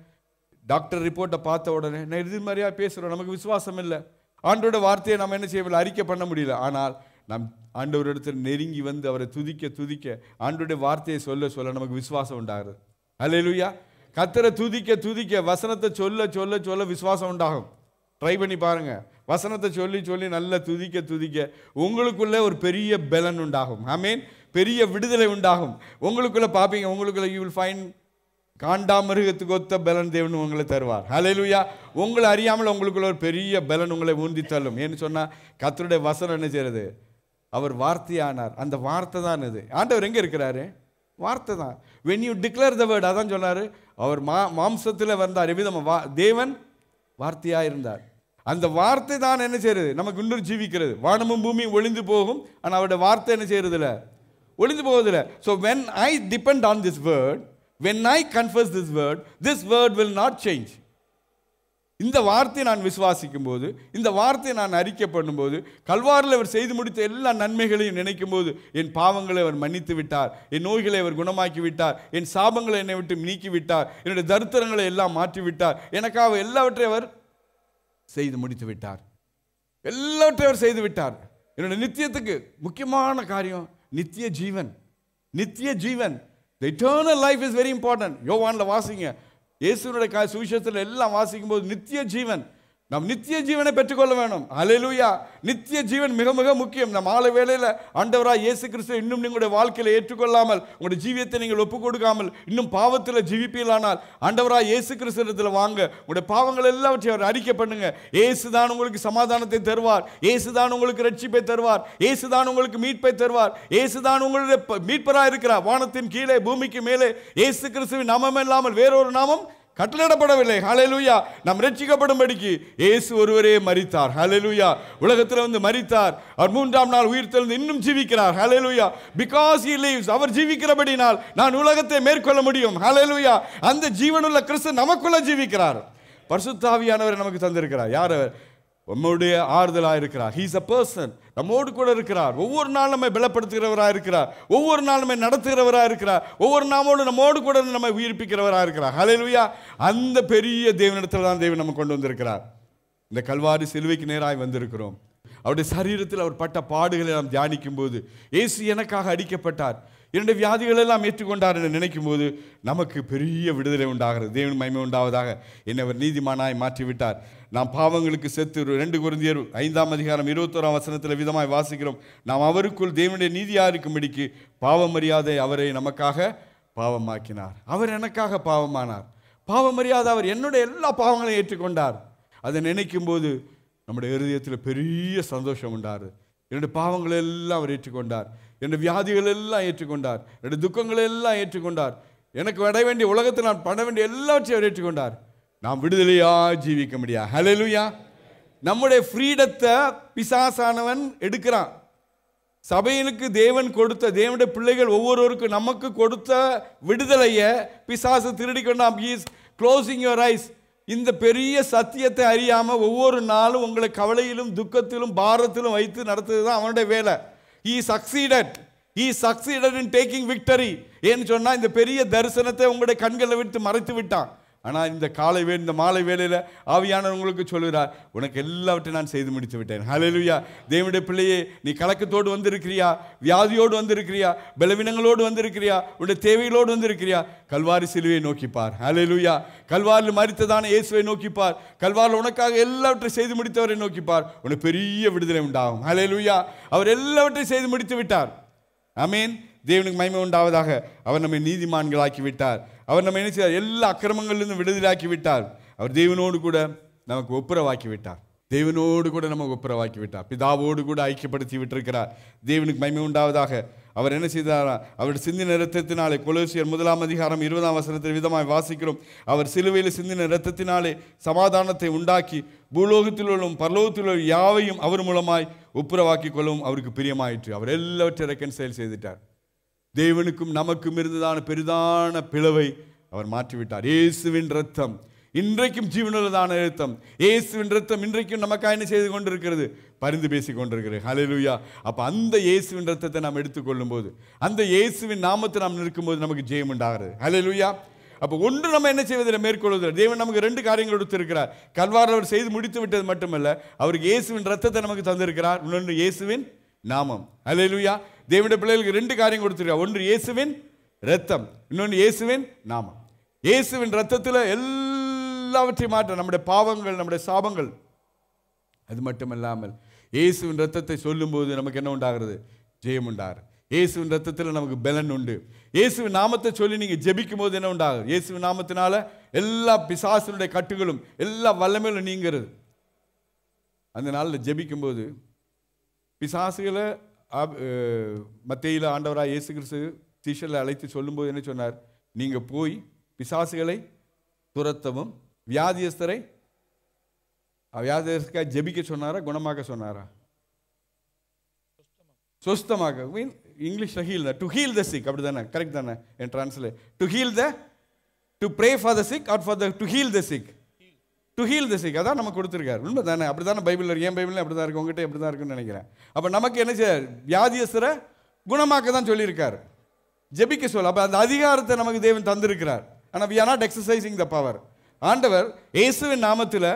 டாக்டர் ரிப்போர்ட்டை பார்த்த உடனே நான் எதிர்மறையாக பேசுகிறோம். நமக்கு விசுவாசம் இல்லை. ஆண்டவரோட வார்த்தையை நம்ம என்ன செய்யவில்லை, அறிக்கை பண்ண முடியல. ஆனால் நம் ஆண்டவரிடத்தில் நெருங்கி வந்து அவரை துதிக்க ஆண்டவருடைய வார்த்தையை சொல்ல நமக்கு விசுவாசம் உண்டாகுது. ஹல்லேலூயா. கர்த்தரை துதிக்க வசனத்தை சொல்ல விசுவாசம் உண்டாகும். ட்ரை பண்ணி பாருங்க. வசனத்தை சொல்லி நல்லா துதிக்க உங்களுக்குள்ள ஒரு பெரிய பலன் உண்டாகும். ஆமென். பெரிய விடுதலை உண்டாகும். உங்களுக்குள்ள பார்ப்பீங்க, உங்களுக்குள்ள யூ வில் ஃபைண்ட் காண்டாமிருகத்துக்கு ஒத்த பலன் தேவன் உங்களை தருவார். ஹல்லேலூயா. உங்களை அறியாமல் உங்களுக்குள்ள ஒரு பெரிய பலன் உங்களை ஊந்தி தள்ளும். ஏன்னு சொன்னால், கர்த்தருடைய வசனம் என்ன செய்யறது? அவர் வார்த்தையானார். அந்த வார்த்தை தான் இது. ஆண்டவர் எங்கே இருக்கிறாரு? வார்த்தை தான். when you declare the word, அதான் சொன்னார். அவர் மாம்சத்தில் வந்தார். எவ்விதமா? தேவன் வார்த்தையாக இருந்தார். அந்த வார்த்தை தான் என்ன செய்யறது? நமக்கு இன்னொரு ஜீவிக்கிறது. வானமும் பூமியும் ஒளிந்து போகும், ஆனால் அவருடைய வார்த்தை என்ன செய்யறது இல்லை, ஒளிந்து போவதில்லை. So when I depend on this word, when I confess this word will not change. இந்த வார்த்தையை நான் விசுவாசிக்கும் போது, இந்த வார்த்தையை நான் அறிக்கை பண்ணும்போது, கல்வாரில் அவர் செய்து முடித்த எல்லா நன்மைகளையும் நினைக்கும் போது, என் பாவங்களை அவர் மன்னித்து விட்டார், என் நோய்களை அவர் குணமாக்கி விட்டார், என் சாபங்களை என்னை விட்டு நீக்கி விட்டார், என்னுடைய தரித்திரங்களை எல்லாம் மாற்றி விட்டார், எனக்காக எல்லாவற்றையும் அவர் செய்து முடித்து விட்டார். எல்லாவற்றையும் அவர் செய்து விட்டார். என்னுடைய நித்தியத்துக்கு முக்கியமான காரியம் நித்திய ஜீவன். நித்திய ஜீவன், the eternal life is very important. யோவான்ல வாசிங்க, இயேசுனுடைய சுவிசேஷத்தில் எல்லாம் வாசிக்கும் போது நித்திய ஜீவன், நாம் நித்திய ஜீவனை பெற்றுக்கொள்ள வேணும். ஹல்லேலூயா. நித்திய ஜீவன் மிக மிக முக்கியம். நம் ஆள வேளையில் ஆண்டவராய் இயேசு கிறிஸ்து இன்னும் உங்களுடைய வாழ்க்கையில் ஏற்றுக்கொள்ளாமல், உங்களுடைய ஜீவியத்தை நீங்கள் ஒப்புக் கொடுக்காமல் இன்னும் பாவத்தில் ஜீவிப்பீர்களானால் ஆண்டவராய் இயேசு கிறிஸ்துவிடத்தில் வாங்க. உங்களுடைய பாவங்கள் எல்லாவற்றையும் அவர் அறிக்கை பண்ணுங்க. இயேசு தான் உங்களுக்கு சமாதானத்தை தருவார். இயேசு தான் உங்களுக்கு ரட்சிப்பை தருவார். இயேசு தான் உங்களுக்கு மீட்பை தருவார். இயேசு தான் உங்களுடைய மீட்பராக இருக்கிறார். வானத்தின் கீழே பூமிக்கு மேலே இயேசு கிறிஸ்துவின் நாமம் இல்லாமல் வேறொரு நாமம் கட்டளையிடப்படவில்லை. ஹல்லேலூயா. நாம் ரட்சிக்கப்படும்படிக்கு இயேசு ஒருவரே மரித்தார். ஹல்லேலூயா. உலகத்தில் வந்து மரித்தார். அவர் மூன்றாம் நாள் உயிர்த்தெழுந்து இன்னும் ஜீவிக்கிறார். ஹல்லேலூயா. because he lives, அவர் ஜீவிக்கிறபடினால் நான் உலகத்தை மேற்கொள்ள முடியும். ஹல்லேலூயா. அந்த ஜீவனுள்ள கிறிஸ்து நமக்குள்ள ஜீவிக்கிறார். பரிசுத்த ஆவியானவர் நமக்கு தந்திருக்கிறார். யார்? நம்முடைய ஆறுதலாக இருக்கிறார். he is a person. நம்மோடு கூட இருக்கிறார். ஒவ்வொரு நாள் நம்மை பலப்படுத்துகிறவராக இருக்கிறார். ஒவ்வொரு நாள் நம்மை நடத்துகிறவராக இருக்கிறார். ஒவ்வொரு நாளோடு நம்மோடு கூட நம்மை உயிர்ப்பிக்கிறவராக இருக்கிறார். ஹல்லேலூயா. அந்த பெரிய தேவனிடத்தில் தான் தேவன் நம்ம கொண்டு வந்திருக்கிறார். இந்த கல்வாரி சிலுவைக்கு நேராய் வந்திருக்கிறோம். அவருடைய சரீரத்தில் அவர் பட்ட பாடுகளை நாம் தியானிக்கும் போது, இயேசு எனக்காக அடிக்கப்பட்டார், என்னுடைய வியாதிகள் எல்லாம் ஏற்றுக்கொண்டார் என்று நினைக்கும் போது நமக்கு பெரிய விடுதலை உண்டாகிறது. தேவன் மகிமை உண்டாவதாக. என்னை அவர் நீதிமானாய் மாற்றிவிட்டார். நாம் பாவங்களுக்கு செத்து 2 கொரிந்தியர் 5:21 விதமாய் வாசிக்கிறோம். நாம் அவருக்குள் தேவனுடைய நீதியாக இருக்கும்படிக்கு பாவமறியாதை அவரை நமக்காக பாவமாக்கினார். அவர் எனக்காக பாவமானார். பாவமறியாத அவர் என்னுடைய எல்லா பாவங்களையும் ஏற்றுக்கொண்டார். அதை நினைக்கும் போது நம்முடைய இருதயத்தில் பெரிய சந்தோஷம் உண்டாரு. என்னுடைய பாவங்களை எல்லாம் அவர் ஏற்றுக்கொண்டார். என்னுடைய வியாதிகள் எல்லாம் ஏற்றுக்கொண்டார். என்னுடைய துக்கங்களை எல்லாம் ஏற்றுக்கொண்டார். எனக்கு வர வேண்டிய உலகத்தில் நான் பண்ண வேண்டிய எல்லாவற்றையும் அவர் ஏற்றுக்கொண்டார். நாம் விடுதலையாக ஜீவிக்க முடியாது. ஹல்லேலூயா. நம்முடைய ஃப்ரீடத்தை பிசாசானவன் எடுக்கிறான். சபையினுக்கு தேவன் கொடுத்த, தேவனுடைய பிள்ளைகள் ஒவ்வொருவருக்கும் நமக்கு கொடுத்த விடுதலையை பிசாசு திருடி கொண்டான். he is closing your eyes. இந்த பெரிய சத்தியத்தை அறியாமல் ஒவ்வொரு நாளும் உங்களை கவலையிலும் துக்கத்திலும் பாரத்திலும் வைத்து நடத்துறது தான் அவனுடைய வேலை. he succeeded in taking victory. ஏன்னு சொன்னா இந்த பெரிய தரிசனத்தை உங்களுடைய கண்களை விட்டு மறைத்து விட்டான். ஆனால் இந்த மாலை வேளையில் ஆவியானவர் உங்களுக்கு சொல்கிறார், உனக்கு எல்லாவற்றையும் நான் செய்து முடித்து விட்டேன். ஹல்லேலூயா. தேவனுடைய பிள்ளையே, நீ கலக்கத்தோடு வந்திருக்கிறியா? வியாதியோடு வந்திருக்கிறியா? பலவீனங்களோடு வந்திருக்கிறியா? உன்னுடைய தேவைகளோடு வந்திருக்கிறியா? கல்வாரி சிலுவையை நோக்கிப்பார். ஹல்லேலூயா. கல்வாரில் மரித்ததான இயேசுவை நோக்கிப்பார். கல்வாரில் உனக்காக எல்லாவற்றையும் செய்து முடித்தவரை நோக்கிப்பார். உனக்கு பெரிய விடுதலை உண்டாகும். ஹல்லேலூயா. அவர் எல்லாவற்றையும் செய்து முடித்து விட்டார். ஆமென். தேவனுக்கு மகிமை உண்டாவதாக. அவர் நம்மை நீதிமான்களாக்கி விட்டார். அவர் நம்ம என்ன செய்தார்? எல்லா அக்கிரமங்களிலிருந்து விடுதலாக்கி விட்டார். அவர் தேவனோடு கூட நமக்கு ஒப்புரவாக்கி விட்டார். தேவனோடு கூட நமக்கு ஒப்புரவாக்கி விட்டார். பிதாவோடு கூட ஐக்கியப்படுத்தி விட்டிருக்கிறார். தேவனுக்கு மகிமை உண்டாவதாக. அவர் என்ன செய்தாரா? அவர் சிந்தின இரத்தத்தினாலே, கொலோசியர் 1:20 விதமாய் வாசிக்கிறோம், அவர் சிலுவையில் சிந்தின இரத்தத்தினாலே சமாதானத்தை உண்டாக்கி பூலோகத்திலும் பரலோகத்திலும் யாவையும் அவர் மூலமாய் ஒப்புரவாக்கி கொள்ளவும் அவருக்கு பிரியமாயிற்று. அவர் எல்லாவற்றையும் ரெக்கன்சைல் செய்துட்டார். தேவனுக்கும் நமக்கும் இருந்ததான பெரிதான பிளவை அவர் மாற்றிவிட்டார். இயேசுவின் ரத்தம் இன்றைக்கும் ஜீவனுள்ளதான இரத்தம். இயேசுவின் ரத்தம் இன்றைக்கும் நமக்காக என்ன செய்து கொண்டிருக்கிறது? பரிந்து பேசிக் கொண்டிருக்கிறது. ஹல்லேலூயா. அப்போ அந்த இயேசுவின் ரத்தத்தை நாம் எடுத்துக்கொள்ளும் போது, அந்த இயேசுவின் நாமத்தை நாம் நிற்கும்போது நமக்கு ஜெயம் உண்டாகிறது. ஹல்லேலூயா. அப்போ ஒன்று நம்ம என்ன செய்வதில் மேற்கொள்வதில் தேவன் நமக்கு 2 காரியங்கள் கொடுத்திருக்கிறார். கல்வாரில் அவர் செய்து முடித்து விட்டது மட்டுமல்ல, அவருக்கு இயேசுவின் ரத்தத்தை நமக்கு தந்திருக்கிறார். இன்னொன்று இயேசுவின் நாமம். ஹல்லேலூயா. தேவனுடைய பிள்ளைகளுக்கு 2 காரியம் கொடுத்திருக்கிறார். ஒன்று இயேசுவின் ரத்தம், இன்னொன்று இயேசுவின் நாமம். இயேசுவின் ரத்தத்தில் எல்லாவற்றையும் மாற்ற, நம்முடைய பாவங்கள், நம்முடைய சாபங்கள். அது மட்டுமல்லாமல் இயேசுவின் ரத்தத்தை சொல்லும்போது நமக்கு என்ன உண்டாகிறது? ஜெயம் உண்டாகிறது. இயேசுவின் ரத்தத்தில் நமக்கு பலன் உண்டு. இயேசுவின் நாமத்தை சொல்லி நீங்கள் ஜெபிக்கும் போது என்ன உண்டாகுது? இயேசுவின் நாமத்தினால எல்லா பிசாசினுடைய கட்டுகளும் எல்லா வல்லமையிலும் நீங்கிறது. அந்த நாளில் ஜெபிக்கும் போது பிசாசுகளை மத்தேயில ஆண்டவராக இயேசு கிறிஸ்து சீஷர்களை அழைத்து சொல்லும்போது என்ன சொன்னார்? நீங்கள் போய் பிசாசுகளை துரத்தவும் வியாதியஸ்தரை ஜெபிக்க சொன்னாரா, குணமாக்க சொன்னாரா? சொஸ்தமாக. மீன் இங்கிலீஷ்ல heal, to heal the sick, அப்படி தானே? கரெக்ட் தானே? என் translate to heal the, to pray for the sick or for the to heal the sick. To heal the sick, அதான் நமக்கு கொடுத்துருக்காரு. உண்மை தானே? அப்படி தானே பைபிள் இருக்கு. என் பைபிள் அப்படி தான் இருக்கு, உங்ககிட்ட எப்படி தான் இருக்குன்னு நினைக்கிறேன். அப்போ நமக்கு என்ன செய்ய? வியாதியஸ்தரை குணமாக்க தான் சொல்லியிருக்காரு, ஜெபிக்க சொல்ல. அப்போ அந்த அதிகாரத்தை நமக்கு தேவன் தந்திருக்கிறார். ஆனால் we are not exercising the power. ஆண்டவர் இயேசுவின் நாமத்தில்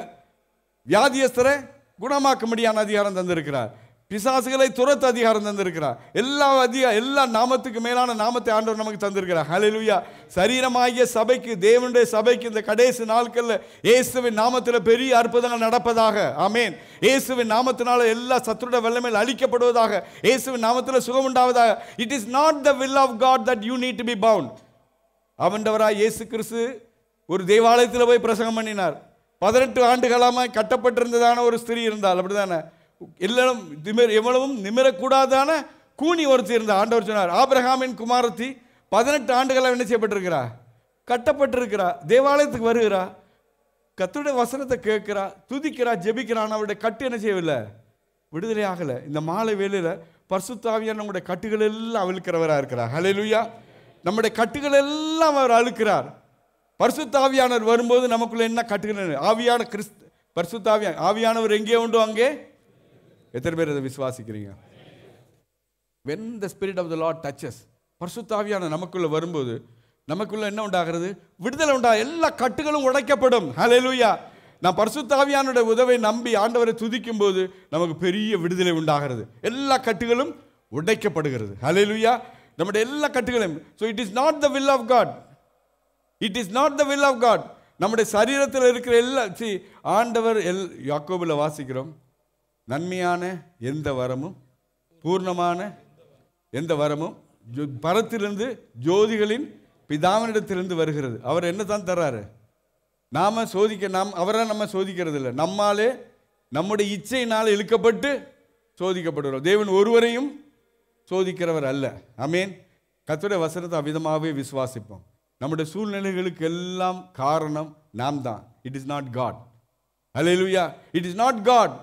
வியாதியஸ்தரை குணமாக்க முடியாத அதிகாரம் தந்திருக்கிறார். பிசாசுகளை துரத்த அதிகாரம் தந்திருக்கிறார். எல்லா நாமத்துக்கு மேலான நாமத்தை ஆண்டவர் நமக்கு தந்திருக்கிறார். ஹல்லேலூயா. சரீரமாகிய சபைக்கு, தேவனுடைய சபைக்கு இந்த கடைசி நாட்கள்ல இயேசுவின் நாமத்தில் பெரிய அற்புதங்கள் நடப்பதாக. ஆமென். இயேசுவின் நாமத்தினால எல்லா சத்துருட வல்லமையில் அழிக்கப்படுவதாக. இயேசுவின் நாமத்தில் சுகம் உண்டாவதாக. It is not the will of God that you need to be bound. அவண்டவராய் இயேசு கிறிஸ்து ஒரு தேவாலயத்தில் போய் பிரசங்கம் பண்ணினார். 18 ஆண்டுகளாக கட்டப்பட்டிருந்ததான ஒரு ஸ்திரீ இருந்தால், அப்படிதானே? எல்லாம் எவ்வளவும் நிமிரக்கூடாதான கூனி ஒருத்தி இருந்தார். ஆண்டவர் சொன்னார், ஆபிரகாமின் குமாரத்தி 18 ஆண்டுகளாக என்ன செய்யப்பட்டிருக்கிறா? கட்டப்பட்டிருக்கிறா. தேவாலயத்துக்கு வருகிறா, கர்த்தருடைய வசனத்தை கேட்கிறா, துதிக்கிறா, ஜெபிக்கிறான். அவருடைய கட்டு என்ன செய்யவில்லை? விடுதலை ஆகலை. இந்த மாலை வேளையில் பரிசுத்த ஆவியானவர் நம்முடைய கட்டுகள் எல்லாம் அவிழ்க்கிறவராக இருக்கிறார். ஹல்லேலூயா. நம்முடைய கட்டுகள் எல்லாம் அவர் அழுக்கிறார். பரிசுத்த ஆவியானவர் வரும்போது நமக்குள்ள என்ன கட்டுகள்? ஆவியான பரிசுத்த ஆவியானவர் எங்கே உண்டோ அங்கே. எத்தனை பேர் அதை விசுவாசிக்கிறீங்க? when the spirit of the Lord touches, பரிசுத்த ஆவியானவர் நமக்குள்ள வரும்போது நமக்குள்ள என்ன உண்டாகிறது? விடுதலை உண்டா. எல்லா கட்டுகளும் உடைக்கப்படும். ஹல்லேலூயா. நான் பரிசுத்த ஆவியானவருடைய உதவியை நம்பி ஆண்டவரை துதிக்கும் போது நமக்கு பெரிய விடுதலை உண்டாகிறது. எல்லா கட்டுகளும் உடைக்கப்படுகிறது. ஹல்லேலூயா. நம்முடைய எல்லா கட்டுகளும். so it is not the will of God. It is not the will of God. நம்முடைய சரீரத்தில் இருக்கிற எல்லா ஆண்டவர் யாக்கோபுல வாசிக்கிறோம், நன்மையான எந்த வரமும் பூர்ணமான எந்த வரமும் பரத்திலிருந்து ஜோதிகளின் பிதாவினிடத்திலிருந்து வருகிறது. அவர் என்ன தான் தர்றாரு? நாம அவரை நம்ம சோதிக்கிறது இல்லை. நம்மாலே நம்முடைய இச்சையினால் இழுக்கப்பட்டு சோதிக்கப்படுகிறோம். தேவன் ஒருவரையும் சோதிக்கிறவர் அல்ல. ஆமென். கர்த்தருடைய வசனத்தை அவ்விதமாகவே விசுவாசிப்போம். நம்முடைய சூழ்நிலைகளுக்கு எல்லாம் காரணம் நாம் தான். It is not God. Hallelujah. It is not God.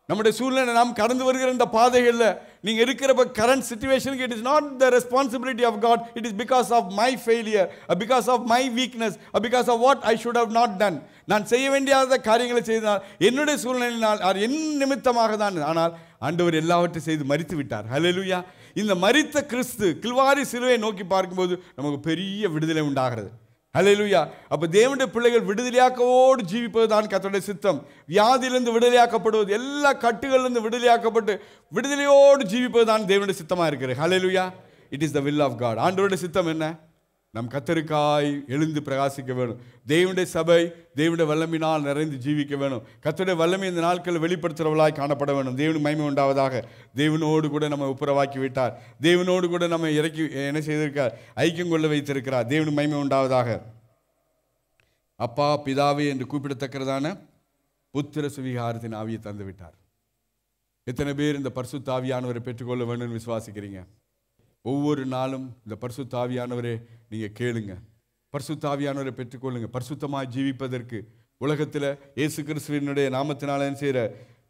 நம்முடைய சூழ்நிலை, நாம் கடந்து வருகிற இந்த பாதைகளில் நீங்க இருக்கிற கரண்ட் சிச்சுவேஷனுக்கு it is not the responsibility of God. It is because of my failure, because of my weakness, because of what I should have not done. நான் செய்ய வேண்டியாத காரியங்களை செய்தால் என்னுடைய சூழ்நிலையினால் என் நிமித்தமாக தான். ஆனால் ஆண்டவர் எல்லாவற்றையும் செய்து மரித்து விட்டார். ஹல்லேலூயா. இந்த மரித்த கிறிஸ்து கில்வாரி சிலுவையை நோக்கி பார்க்கும்போது நமக்கு பெரிய விடுதலை உண்டாகிறது. ஹல்லேலூயா. அப்போ தேவனுடைய பிள்ளைகள் விடுதலையாக்கவோடு ஜீவிப்பது தான் கர்த்தருடைய சித்தம். வியாதியிலிருந்து விடுதலையாக்கப்படுவது, எல்லா கட்டுகளிலிருந்து விடுதலையாக்கப்பட்டு விடுதலையோடு ஜீவிப்பது தான் தேவனுடைய சித்தமாக இருக்கிறது. Hallelujah. It is the will of God. ஆண்டவருடைய சித்தம் என்ன? நம் கர்த்தருக்காய் எழுந்து பிரகாசிக்க வேணும். தேவனுடைய சபை தேவனுடைய வல்லமையினால் நிறைந்து ஜீவிக்க வேணும். கர்த்தருடைய வல்லமை இந்த நாட்களில் வெளிப்படுத்துகிறவளாய் காணப்பட வேணும். தேவனுக்கு மகிமை உண்டாவதாக. தேவனோடு கூட நம்ம ஒப்புரவாக்கி விட்டார். தேவனோடு கூட நம்ம இறக்கி என்ன செய்திருக்கார்? ஐக்கியம் கொள்ள வைத்திருக்கிறார். தேவனுக்கு மகிமை உண்டாவதாக. அப்பா பிதாவே என்று கூப்பிடத்தக்கிறதான புத்திர சுவிகாரத்தின் ஆவியை தந்து விட்டார். எத்தனை பேர் இந்த பரிசுத்த ஆவியானவரை பெற்றுக்கொள்ள வேணும்னு விசுவாசிக்கிறீங்க? ஒவ்வொரு நாளும் இந்த பரிசுத்த ஆவியானவரே நீங்கள் கேளுங்க. பரிசுத்த ஆவியானவரை பெற்றுக்கொள்ளுங்க. பரிசுத்தமாக ஜீவிப்பதற்கு உலகத்தில் இயேசு கிறிஸ்துவினுடைய நாமத்தினால செய்கிற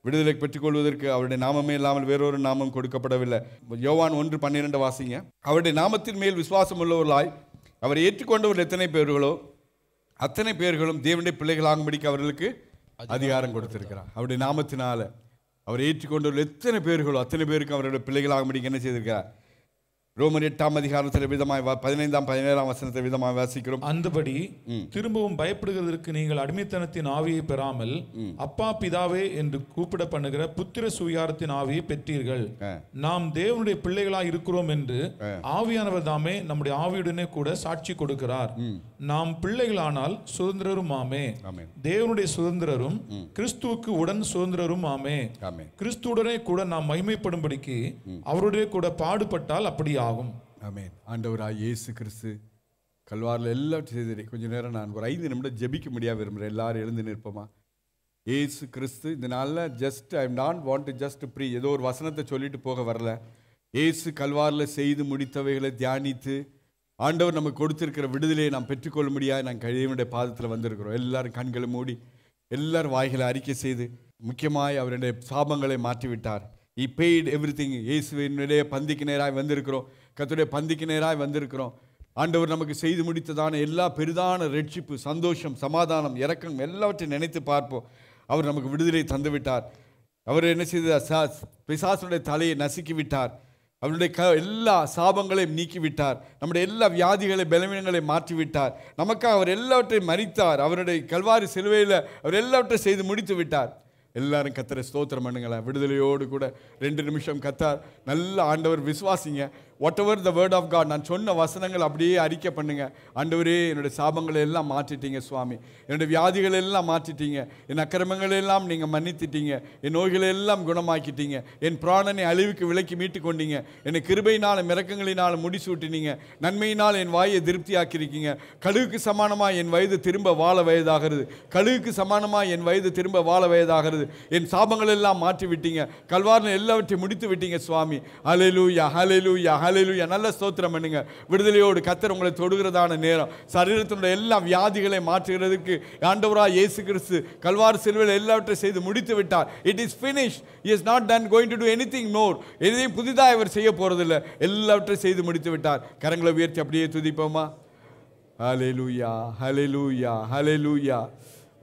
விடுதலை பெற்றுக்கொள்வதற்கு அவருடைய நாமமே இல்லாமல் வேறொரு நாமம் கொடுக்கப்படவில்லை. யோவான் 1:12 வாசிங்க. அவருடைய நாமத்தின் மேல் விசுவாசம் உள்ளவர்களாய் அவரை ஏற்றுக்கொண்டவர்கள் எத்தனை பேர்களோ அத்தனை பேர்களும் தேவனுடைய பிள்ளைகளாகும்படிக்கு அவர்களுக்கு அதிகாரம் கொடுத்திருக்கிறார். அவருடைய நாமத்தினால அவரை ஏற்றுக்கொண்டவர்கள் எத்தனை பேர்களோ அத்தனை பேருக்கு அவருடைய பிள்ளைகளாகும்படிக்கு என்ன செய்திருக்கிறார்? ரோமர் 8ஆம் அதிகாரத்தில் விதமாய் 15ஆம் 17ஆம் வசனத்தை விதமாக வாசிக்கிறோம். அந்தபடி திரும்பவும் பயப்படுகிறதற்கு நீங்கள் அடிமைத்தனத்தின் ஆவியை பெறாமல் அப்பா பிதாவே என்று கூப்பிட பண்ணுகிற புத்திர சுவிகாரத்தின் ஆவியை பெற்றீர்கள். நாம் தேவனுடைய பிள்ளைகளாய் இருக்கிறோம் என்று ஆவியானவர் தாமே நம்முடைய ஆவியுடனே கூட சாட்சி கொடுக்கிறார். நாம் பிள்ளைகளானால் சுதந்திரரும் ஆமே, தேவனுடைய சுதந்திரரும் கிறிஸ்துவுக்கு உடன் சுதந்திரரும் ஆமே. கிறிஸ்துவுடனே கூட நாம் மகிமைப்படும்படிக்கு அவருடைய கூட பாடுபட்டால் அப்படி ஆகும். ஆமென். ஆண்டவராய் இயேசு கிறிஸ்து கல்வாரில் எல்லாவற்றையும் செய்தேன். கொஞ்ச நேரம் நான் ஒரு 5 நிமிடம் ஜெபிக்க முடியாது விரும்புகிறேன். எல்லாரும் எழுந்து நிற்போமா? இயேசு கிறிஸ்து இந்த நாளில் just I not want to just preach ஏதோ ஒரு வசனத்தை சொல்லிட்டு போக வரல. இயேசு கல்வாரில் செய்து முடித்தவைகளை தியானித்து ஆண்டவர் நமக்கு கொடுத்திருக்கிற விடுதலையை நாம் பெற்றுக்கொள்ள முடியாது. நான் கழிவுடைய பாதத்தில் வந்திருக்கிறோம். எல்லாரும் கண்களை மூடி எல்லாரும் வாய்களை அறிக்கை செய்து முக்கியமாய் அவருடைய சாபங்களை மாற்றிவிட்டார். He paid everything. இயேசுவினுடைய பந்திக்கு நேராய் வந்திருக்கிறோம். கர்த்தருடைய பந்திக்கு நேராய் வந்திருக்கிறோம். ஆண்டவர் நமக்கு செய்து முடித்ததான எல்லா பெரிதான ரட்சிப்பு, சந்தோஷம், சமாதானம், இரக்கம் எல்லாவற்றையும் நினைத்து பார்ப்போம். அவர் நமக்கு விடுதலை தந்து விட்டார். அவர் என்ன செய்தார்? பிசாசுடைய தலையை நசுக்கி விட்டார். அவருடைய எல்லா சாபங்களையும் நீக்கிவிட்டார். நம்முடைய எல்லா வியாதிகளை பலவீனங்களை மாற்றிவிட்டார். நமக்காக அவர் எல்லாவற்றையும் மரித்தார். அவருடைய கல்வாரி சிலுவையில் அவர் எல்லாவற்றையும் செய்து முடித்து விட்டார். எல்லாரும் கர்த்தரை ஸ்தோத்திரம் பண்ணுங்களேன். விடுதலையோடு கூட 2 நிமிஷம் கர்த்தர் நல்ல ஆண்டவர் விசுவாசிங்க. Whatever the word of God, நான் சொன்ன வசனங்கள் அப்படியே அறிக்கை பண்ணுங்க. ஆண்டவரே, என்னுடைய சாபங்களை எல்லாம் மாற்றிட்டீங்க சுவாமி, என்னுடைய வியாதிகளை எல்லாம் மாற்றிட்டீங்க, என் அக்கிரமங்களை எல்லாம் நீங்கள் மன்னித்திட்டீங்க, என் நோய்களை எல்லாம் குணமாக்கிட்டீங்க, என் பிராணனை அழிவுக்கு விலக்கி மீட்டு கொண்டீங்க, என்னை கிருபையினாலும் இரக்கங்களினாலும் முடிசூட்டினீங்க, நன்மையினால் என் வாயை திருப்தியாக்கியிருக்கீங்க. கழுகுக்கு சமானமாக என் வயது திரும்ப வாழ வயதாகிறது, கழுகுக்கு சமானமாக என் வயது திரும்ப வாழ வயதாகிறது. என் சாபங்கள் எல்லாம் மாற்றி விட்டீங்க, கல்வாரில் எல்லாவற்றையும் முடித்து விட்டீங்க சுவாமி. ஹல்லேலூயா, ஹல்லேலூயா, ஹல்லேலூயா. நல்ல ஸ்தோத்திரம் பண்ணுங்க. விடுதலையோடு கர்த்தர் உங்களை தொடுகிறதான நேரம், சரீரத்தினுடைய எல்லா வியாதிகளை மாற்றுகிறதுக்கு ஆண்டவராய் இயேசு கிறிஸ்து கல்வாரி சிலுவையில் எல்லாவற்றையும் செய்து முடித்து விட்டார். It is finished. He is not done going to do anything more. எதையும் புதிதாக அவர் செய்ய போறதில்லை, எல்லாவற்றையும் செய்து முடித்து விட்டார். கரங்களை உயர்த்தி அப்படியே துதிப்போமா? ஹல்லேலூயா, ஹல்லேலூயா, ஹல்லேலூயா.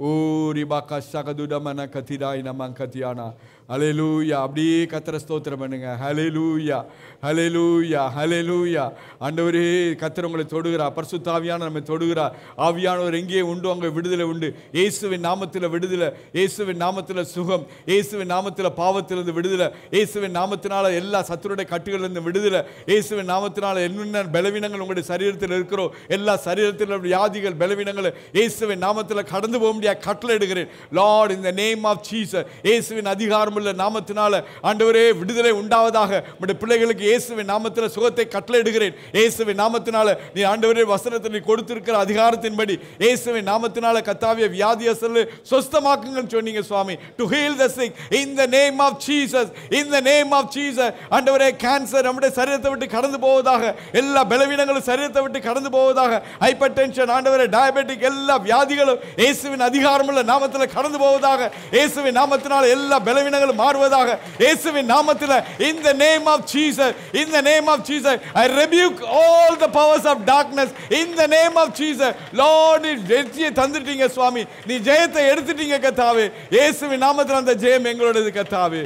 ஓ ரிபாகா சகதுடமன கதிராய் நமன் கதியானா. ஹல்லேலூயா. அப்படியே கர்த்தரை ஸ்தோத்திரம் பண்ணுங்க. ஹல்லேலூயா, ஹல்லேலூயா, ஹல்லேலூயா. ஆண்டவரே, கர்த்தர் உங்களை தொடுகிறார், பரிசுத்த ஆவியானவர் நம்மை தொடுகிறார். ஆவியானவர் எங்கே உண்டு அங்கே விடுதலை உண்டு. இயேசுவின் நாமத்தில் விடுதலை, இயேசுவின் நாமத்தில் சுகம், இயேசுவின் நாமத்தில் பாவத்திலிருந்து விடுதலை, இயேசுவின் நாமத்தினால எல்லா சத்துருடைய கட்டுகளிலிருந்து விடுதலை, இயேசுவின் நாமத்தினால என்னென்ன பலவீனங்கள் உங்களுடைய சரீரத்தில் இருக்கிறோ எல்லா சரீரத்தில் வியாதிகள் பலவீனங்கள் இயேசுவின் நாமத்தில் கடந்து போக முடியாது கட்டளை எடுக்கிறேன். Lord, in the name of Jesus, இயேசுவின் அதிகாரம் நாமத்தினால ஆண்டவரே விடுதலை உண்டாவதாக. உம்முடைய பிள்ளைகளுக்கு இயேசுவின் நாமத்தில் சுகத்தை கட்டளையிடுகிறேன். இயேசுவின் நாமத்தினால நீ ஆண்டவரே வசனத்தை நீ கொடுத்திருக்கிற அதிகாரத்தின்படி இயேசுவின் நாமத்தினால கர்த்தாவே வியாதியஸ்தர்களை சுஸ்தமாக்குங்கன்னு சொன்னீங்க சுவாமி. to heal the sick in the name of Jesus, in the name of Jesus. ஆண்டவரே, கேன்சர் நம்முடைய சரீரத்தை விட்டு கடந்து போவதாக, எல்லா பலவீனங்களும் சரீரத்தை விட்டு கடந்து போவதாக, ஹைப்பர் டென்ஷன் ஆண்டவரே டயபெட்டிக் எல்லா வியாதிகளும் இயேசுவின் அதிகாரமுள்ள நாமத்தில் கடந்து போவதாக. இயேசுவின் நாமத்தினால எல்லா பலவீனங்களும் மாறுவதாக. இயேசுவின் நாமத்தில் in the name of Jesus, in the name of Jesus, I rebuke all the powers of darkness in the name of Jesus. Lord, நீ ஜெயத்தை தந்துட்டீங்க சுவாமி, நீ ஜெயத்தை எடுத்துட்டீங்க கர்த்தாவே. இயேசுவின் நாமத்தில் அந்த ஜெயம் எங்களோடது கர்த்தாவே.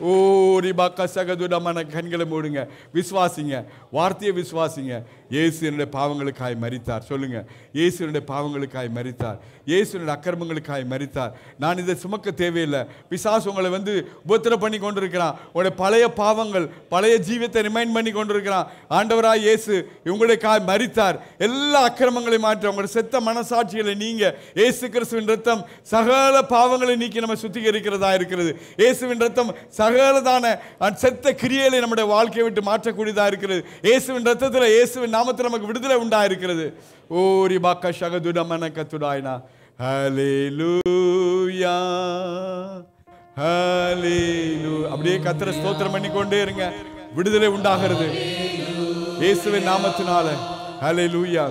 ஓ ரிபாகா சகதுடமன. கண்களை மூடுங்க, விசுவாசிங்க, வார்த்தையை விசுவாசிங்க. இயேசு என்னுடைய பாவங்களுக்காய் மரித்தார். சொல்லுங்க, இயேசு என்னுடைய பாவங்களுக்காய் மரித்தார், இயேசு என்னுடைய அக்கிரமங்களுக்காய் மரித்தார். நான் இதை சுமக்க தேவையில்லை. பிசாசு உங்களை உபத்திரம் பண்ணி கொண்டிருக்கிறான், உங்களுடைய பழைய பாவங்கள் பழைய ஜீவியத்தை ரிமைண்ட் பண்ணி கொண்டிருக்கிறான். ஆண்டவராய் இயேசு உங்களுக்காய் மரித்தார். எல்லா அக்கிரமங்களையும் மாற்ற உங்களுடைய செத்த மனசாட்சிகளை நீங்க இயேசு கிறிஸ்துவின் ரத்தம் சகல பாவங்களை நீக்கி நம்ம சுத்திகரிக்கிறதா இருக்கிறது. இயேசுவின் ரத்தம் சகலதான செத்த கிரியைகளை நம்முடைய வாழ்க்கையை விட்டு மாற்றக்கூடியதா இருக்கிறது. இயேசுவின் ரத்தத்தில் இயேசுவின் நாமத்தில் நமக்கு விடுதலை உண்டா இருக்கிறது. ஓ ரிபாகா சகதுடமன கத்துடாய்னா. ஹல்லேலூயா, ஹல்லேலூயா. அப்படியே கர்த்தரை ஸ்தோத்திரம் பண்ணிக்கொண்டே இருங்க. விடுதலை உண்டாகிறது இயேசுவின் நாமத்தினால. ஹல்லேலூயா.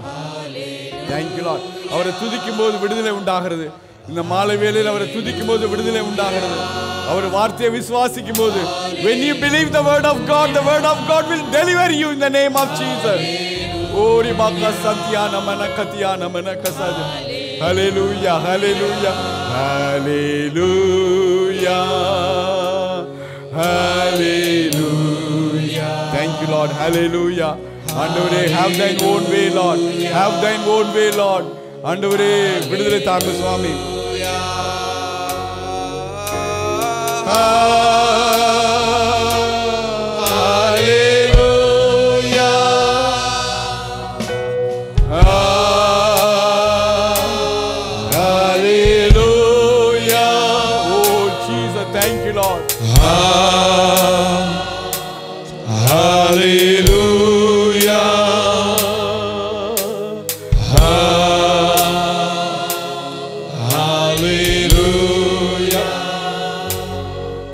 Thank you Lord. அவரை துதிக்கும் போது விடுதலை உண்டாகிறது. இந்த மாலை வேளையில் அவரை துதிக்கும் போது விடுதலை உண்டாகிறது. அவர் வார்த்தையை விசுவாசிக்கும் போது, when you believe the word of God, the word of God will deliver you in the name of Jesus. Ori பாக்கா சந்தியான மனகத்தியான மனகசது. Hallelujah, hallelujah, hallelujah, hallelujah. Thank you Lord. Hallelujah. ஆண்டவரே, have thine own way Lord, have thine own way Lord. ஆண்டவரே, விடுதலை தாங்க சுவாமி. Hallelujah, hallelujah. Oh Jesus, thank you Lord. Hallelujah, hallelujah.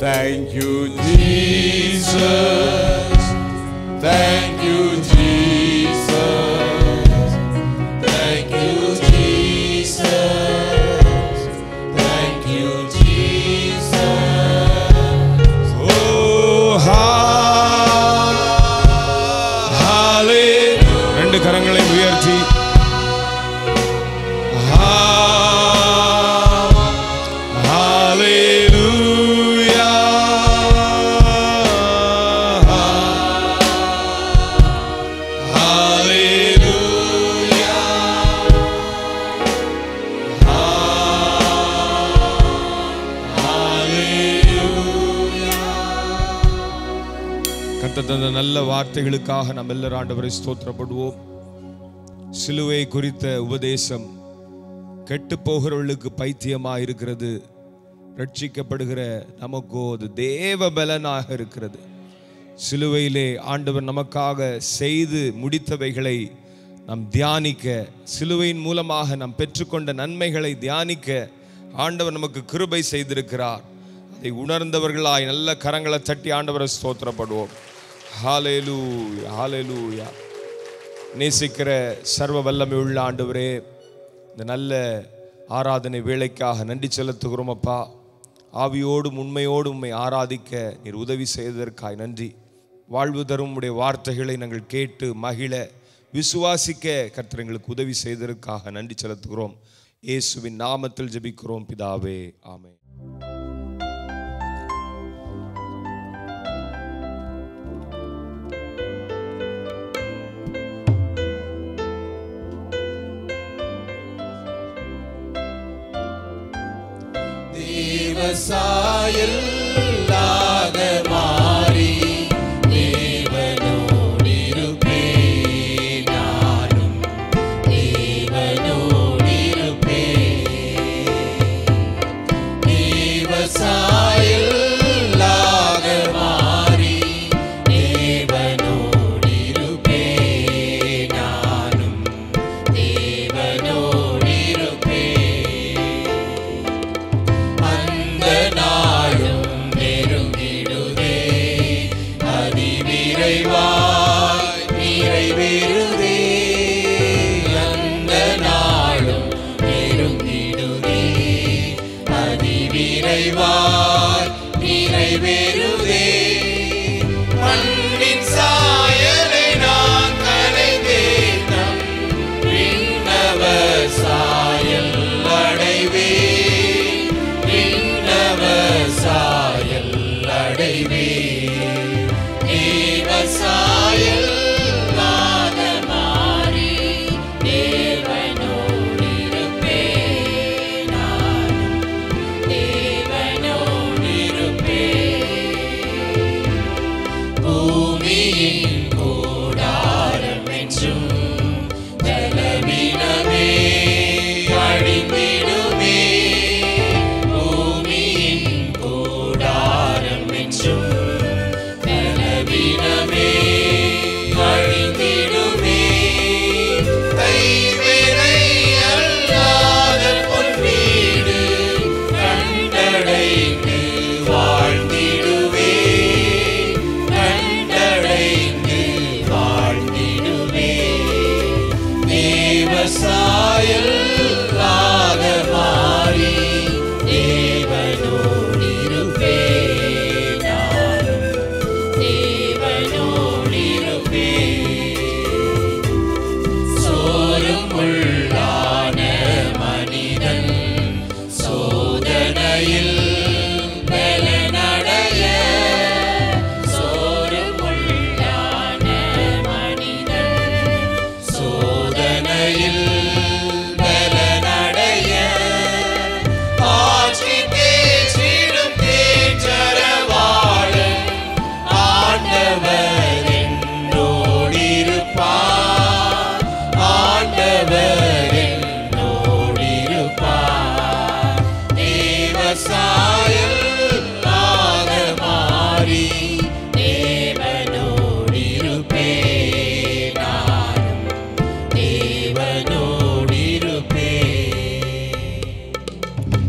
Thank you Jesus, thank you Jesus, thank you Jesus, thank you Jesus. Oh hallelujah. ரெண்டு கரங்களை உயர்த்தி Hallelujah. நல்ல வார்த்தைகளுக்காக நாம் எல்லாரும் ஆண்டவரை ஸ்தோத்திரப்படுவோம். சிலுவை குறித்த உபதேசம் கெட்டு போகிறவர்களுக்கு பைத்தியமாக இருக்கிறது, ரட்சிக்கப்படுகிற நமக்கோ அது தேவ பலனாக இருக்கிறது. சிலுவையிலே ஆண்டவர் நமக்காக செய்து முடித்தவைகளை நாம் தியானிக்க, சிலுவையின் மூலமாக நாம் பெற்றுக்கொண்ட நன்மைகளை தியானிக்க ஆண்டவர் நமக்கு கிருபை செய்திருக்கிறார். அதை உணர்ந்தவர்களாய் நல்ல கரங்களை தட்டி ஆண்டவரை ஸ்தோத்திரப்படுவோம். ஹல்லேலூயா, ஹல்லேலூயா. நேசிக்கிற சர்வ வல்லமை உள்ள ஆண்டவரே, இந்த நல்ல ஆராதனை வேளைக்காக நன்றி செலுத்துகிறோம் அப்பா. ஆவியோடும் உண்மையோடும் உம்மை ஆராதிக்க நீர் உதவி செய்ததற்காய் நன்றி. வாழ்வு தரும் உடைய வார்த்தைகளை நாங்கள் கேட்டு மகிழ விசுவாசிக்க கர்த்தர் எங்களுக்கு உதவி செய்ததற்காக நன்றி செலுத்துகிறோம். இயேசுவின் நாமத்தில் ஜெபிக்கிறோம் பிதாவே, ஆமென். தேவசாயல்லாத மாறி தேவனோடிருப்பேன், நானும் தேவனோடிருப்பேன். தேவசாயல்லாத மாறி தேவனோடிருப்பேன், நானும் தேவனோடிருப்பேன். நாளும் நெருங்கிடுதே, அதிவிரைவாய் நிறைவேறுதே. அந்த நாளும் நெருங்கிடுதே, அதிவிரைவாய் நிறைவேறுதே. மண்ணின் சாயலை நான் கலைந்தேன், நம் விண்ணவர் சாயல் அடைவேன், சாயல் அடைவே. தேவசாயல் மாறி தேவனோடிருப்பேன், நானும் தேவனோடிருப்பேன். பூமியின் கூடாரம் என்றும் பலவீனமே அழிந்திடுமே. பலவீனமே அழிந்திடுமே. கைவேலை அல்லாத பொன்வீடு கண்டடைந்து வாழ்ந்திடுவே, கண்டடைந்து வாழ்ந்திடுவே. தேவசாயல் மாறி தேவனோடிருப்பேன், நானும் தேவனோடிருப்பேன். சோரும் உள்ளான மனிதன் சோதனையில் பலனடைய, சோரும் உள்ளான மனிதன் சோதனையில் பலனடைய. ஆட்சி தேற்றிடும் தேற்றரவாளன் ஆண்டவர் என்னோடிருப்பார், ஆண்டவர் என்னோடிருப்பார். தேவசாயல் மாறி தேவனோடிருப்பேன், நானும் தேவனோடிருப்பேன்.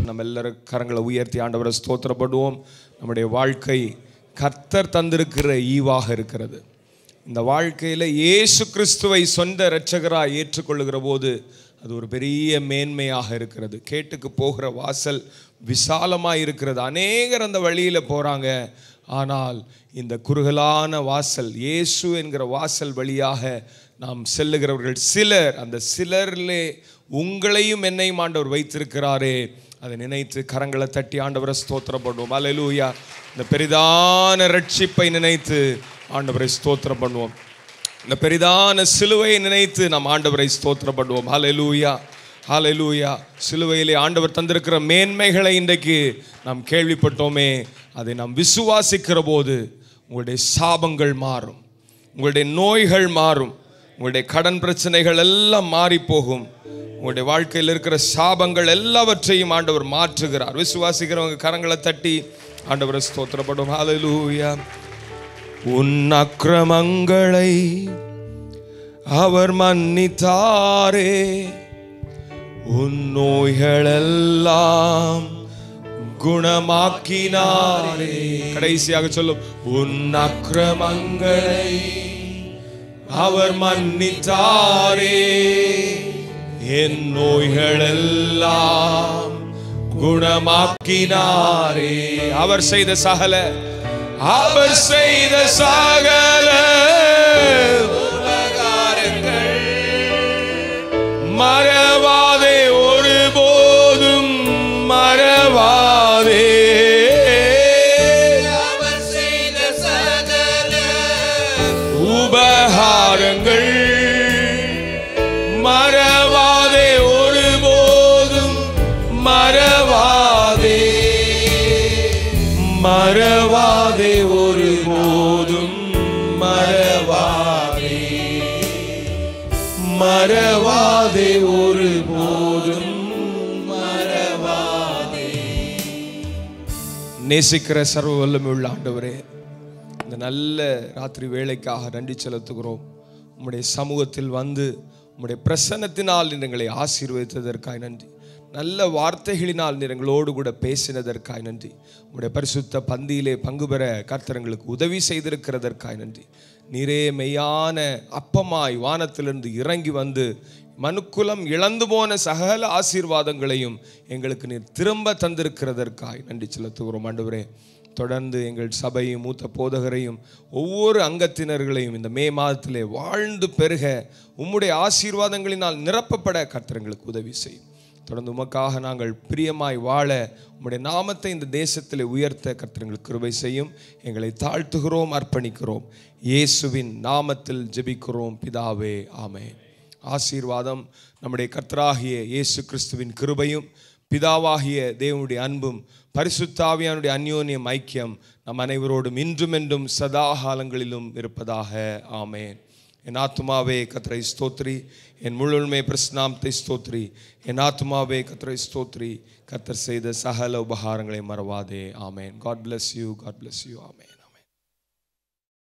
நம்ம எல்லாரும் கரங்களை உயர்த்தி ஆண்டவரை ஸ்தோத்திரப்படுவோம். நம்முடைய வாழ்க்கை கர்த்தர் தந்திருக்கிற ஈவாக இருக்கிறது. இந்த வாழ்க்கையில் இயேசு கிறிஸ்துவை சொந்த இரட்சகராக ஏற்றுக்கொள்ளுகிற போது அது ஒரு பெரிய மேன்மையாக இருக்கிறது. கேட்டுக்கு போகிற வாசல் விசாலமாக இருக்கிறது. அநேகர் அந்த வழியில் போகிறாங்க. ஆனால் இந்த குறுகலான வாசல், இயேசு என்கிற வாசல் வழியாக நாம் செல்லுகிறவர்கள் சிலர். அந்த சிலரிலே உங்களையும் என்னையும் ஆண்டவர் வைத்திருக்கிறாரே, அதை நினைத்து கரங்களை தட்டி ஆண்டவரை ஸ்தோத்திரம் பண்ணுவோம். அல்லேலூயா. இந்த பெரிதான ரட்சிப்பை நினைத்து ஆண்டவரை ஸ்தோத்திரம் பண்ணுவோம். இந்த பெரிதான சிலுவையை நினைத்து நாம் ஆண்டவரை ஸ்தோத்திரம் பண்ணுவோம். அல்லேலூயா, அல்லேலூயா. சிலுவையிலே ஆண்டவர் தந்திருக்கிற மேன்மைகளை இன்றைக்கு நாம் கேள்விப்பட்டோமே, அதை நாம் விசுவாசிக்கிற போது உங்களுடைய சாபங்கள் மாறும், உங்களுடைய நோய்கள் மாறும், உங்களுடைய கடன் பிரச்சனைகள் எல்லாம் மாறி போகும், உங்களுடைய வாழ்க்கையில் இருக்கிற சாபங்கள் எல்லாவற்றையும் ஆண்டவர் மாற்றுகிறார். விசுவாசிக்கிறவங்க கரங்களை தட்டி ஆண்டவரை ஸ்தோத்திரப்படும். ஹல்லேலூயா. உன் அக்கிரமங்களை அவர் மன்னித்தாரே, உன் நோய்களெல்லாம் குணமாக்கினாரே. கடைசியாக சொல்லும், உன் அக்கிரமங்களை அவர் மன்னித்தாரே, என் நோய்களெல்லாம் குணமாக்கினாரே. அவர் செய்த சகல உபகாரங்கள் மறவாதே, ஒருபோதும் மறவாதே. அவர் செய்த சகல உபகாரங்கள் மறவாதே, ஒருபோதும் மறவாதே, மறவாதே, ஒருபோதும் மறவாதே, மறவாதே, ஒருபோதும் மறவாதே. நேசிக்கிற சர்வ வல்லமையுள்ள ஆண்டவரே, இந்த நல்ல ராத்திரி வேளைக்காக நன்றி செலுத்துகிறோம். உம்முடைய சமூகத்தில் வந்து உம்முடைய பிரசன்னத்தினால் எங்களை ஆசீர்வதித்ததற்காய் நன்றி. நல்ல வார்த்தைகளினால் எங்களோடு கூட பேசினதற்காய் நன்றி. உம்முடைய பரிசுத்த பந்தியிலே பங்கு பெற கர்த்தர்களுக்கு உதவி செய்திருக்கிறதற்காய் நன்றி. நீரே மெய்யான அப்பமாய் வானத்திலிருந்து இறங்கி வந்து மனுக்குலம் இழந்து போன சகல ஆசீர்வாதங்களையும் எங்களுக்கு நீர் திரும்ப தந்திருக்கிறதற்காய் நன்றி செலுத்துகிறோம். ஆண்டவரே, தொடர்ந்து எங்கள் சபையும் மூத்த போதகரையும் ஒவ்வொரு அங்கத்தினர்களையும் இந்த மே மாதத்திலே வாழ்ந்து பெருக உம்முடைய ஆசீர்வாதங்களினால் நிரப்பப்பட கர்த்தர்களுக்கு உதவி செய்யும். தொடர்ந்து உமக்காக நாங்கள் பிரியமாய் வாழ உம்முடைய நாமத்தை இந்த தேசத்திலே உயர்த்த கர்த்தர்களுக்கு கிருபை செய்யும். எங்களை தாழ்த்துகிறோம், அர்ப்பணிக்கிறோம். இயேசுவின் நாமத்தில் ஜெபிக்கிறோம் பிதாவே, ஆமென். ஆசீர்வாதம் நம்முடைய கர்த்தராகிய இயேசு கிறிஸ்துவின் கிருபையும் பிதாவாகிய தேவனுடைய அன்பும் பரிசுத்த ஆவியானுடைய அந்யோன்யம் ஐக்கியம் நம் அனைவரோடும் இன்றும் என்றும் சதா காலங்களிலும் இருப்பதாக, ஆமென். என் ஆத்துமாவே கர்த்தரை ஸ்தோத்ரி, என் முழுமை பிரஸ்நாமத்தை ஸ்தோத்ரி. என் ஆத்துமாவே கர்த்தரை ஸ்தோத்ரி, கர்த்தர் செய்த சகல உபகாரங்களை மறவாதே, ஆமென். God bless you, God bless you, amen.